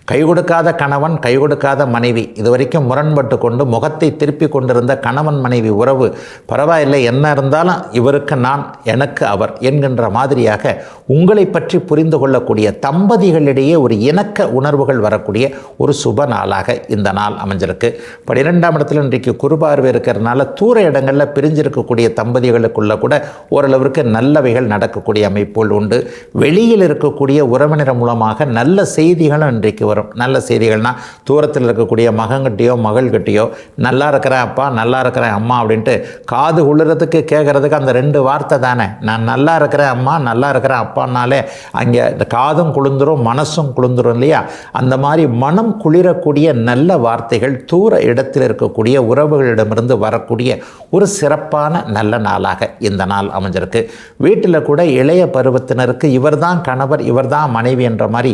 கை கொடுக்காத கணவன், கை கொடுக்காத மனைவி, இதுவரைக்கும் முரண்பட்டு கொண்டு முகத்தை திருப்பி கொண்டிருந்த கணவன் மனைவி உறவு பரவாயில்லை, என்ன இருந்தாலும் இவருக்கு நான், எனக்கு அவர் என்கின்ற மாதிரியாக உங்களை பற்றி புரிந்து கொள்ளக்கூடிய தம்பதிகளிடையே ஒரு இணக்க உணர்வுகள் வரக்கூடிய ஒரு சுப நாளாக இந்த நாள் அமைஞ்சிருக்கு. 12ஆம் இடத்துல இன்றைக்கு குருபார்வை இருக்கிறதுனால தூர இடங்களில் பிரிஞ்சிருக்கக்கூடிய தம்பதிகளுக்குள்ள கூட ஓரளவிற்கு நல்லவைகள் நடக்கக்கூடிய அமைப்புகள் உண்டு. வெளியில் இருக்கக்கூடிய உறவினர் மூலமாக நல்ல செய்திகளும் இன்றைக்கு வரும். நல்ல செய்திகள்னால் தூரத்தில் இருக்கக்கூடிய மகன்கிட்டையோ மகள்கிட்டையோ நல்லா இருக்கிறேன் அப்பா, நல்லா இருக்கிறேன் அம்மா அப்படின்ட்டு காது உளுறதுக்கு கேட்குறதுக்கு அந்த 2 வார்த்தை தானே. நான் நல்லா இருக்கிறேன் அம்மா, நல்லா இருக்கிறேன் அப்பான்னாலே அங்கே காதும் குளிர்ந்துரும் மனசும் குளிர்ந்துரும் இல்லையா. அந்த மாதிரி மனம் குளிரக்கூடிய நல்ல வார்த்தைகள் தூர இடத்தில் இருக்கக்கூடிய உறவுகளிடமிருந்து வரக்கூடிய ஒரு சிறப்பான நல்ல நாளாக இந்த நாள் அமைஞ்சிருக்கு. வீட்டில் கூட இளைய பருவத்தினருக்கு இவர்தான் கணவர், இவர்தான் மனைவி என்ற மாதிரி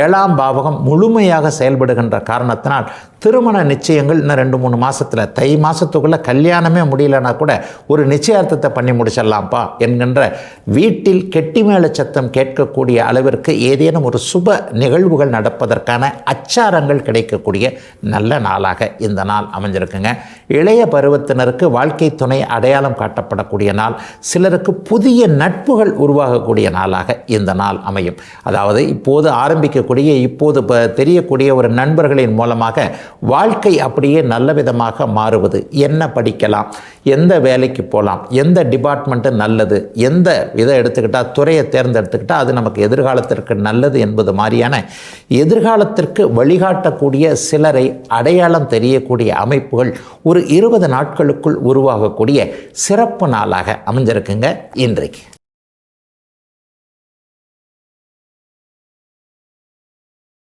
7ஆம் பாவகம் முழுமையாக செயல்படுகின்ற காரணத்தினால் திருமண நிச்சயங்கள் இன்னும் 2-3 மாதத்தில், தை மாதத்துக்குள்ளே கல்யாணமே முடியலன்னா கூட ஒரு நிச்சயார்த்தத்தை பண்ணி முடிச்சிடலாம்ப்பா என்கின்ற வீட்டில் கெட்டி மேள சத்தம் கேட்கக்கூடிய அளவிற்கு ஏதேனும் ஒரு சுப நிகழ்வுகள் நடப்பதற்கான அச்சாரங்கள் கிடைக்கக்கூடிய நல்ல நாளாக இந்த நாள் அமைஞ்சிருக்குங்க. இளைய பருவத்தினருக்கு வாழ்க்கை துணை அடையாளம் காட்டப்படக்கூடிய நாள், சிலருக்கு புதிய நட்புகள் உருவாகக்கூடிய நாளாக இந்த நாள் அமையும். அதாவது இப்போது ஆரம்பிக்கக்கூடிய, இப்போது தெரியக்கூடிய ஒரு நண்பர்களின் மூலமாக வாழ்க்கை அப்படியே நல்ல விதமாக மாறுவது. என்ன படிக்கலாம், எந்த வேலைக்கு போகலாம், எந்த டிபார்ட்மெண்ட்டு நல்லது, எந்த இதை எடுத்துக்கிட்டால், துறையை தேர்ந்தெடுத்துக்கிட்டால் அது நமக்கு எதிர்காலத்திற்கு நல்லது என்பது மாதிரியான எதிர்காலத்திற்கு வழிகாட்டக்கூடிய சிலரை அடையாளம் தெரியக்கூடிய அமைப்புகள் ஒரு 20 நாட்களுக்குள் உருவாகக்கூடிய சிறப்பு நாளாக அமைஞ்சிருக்குங்க இன்றைக்கு.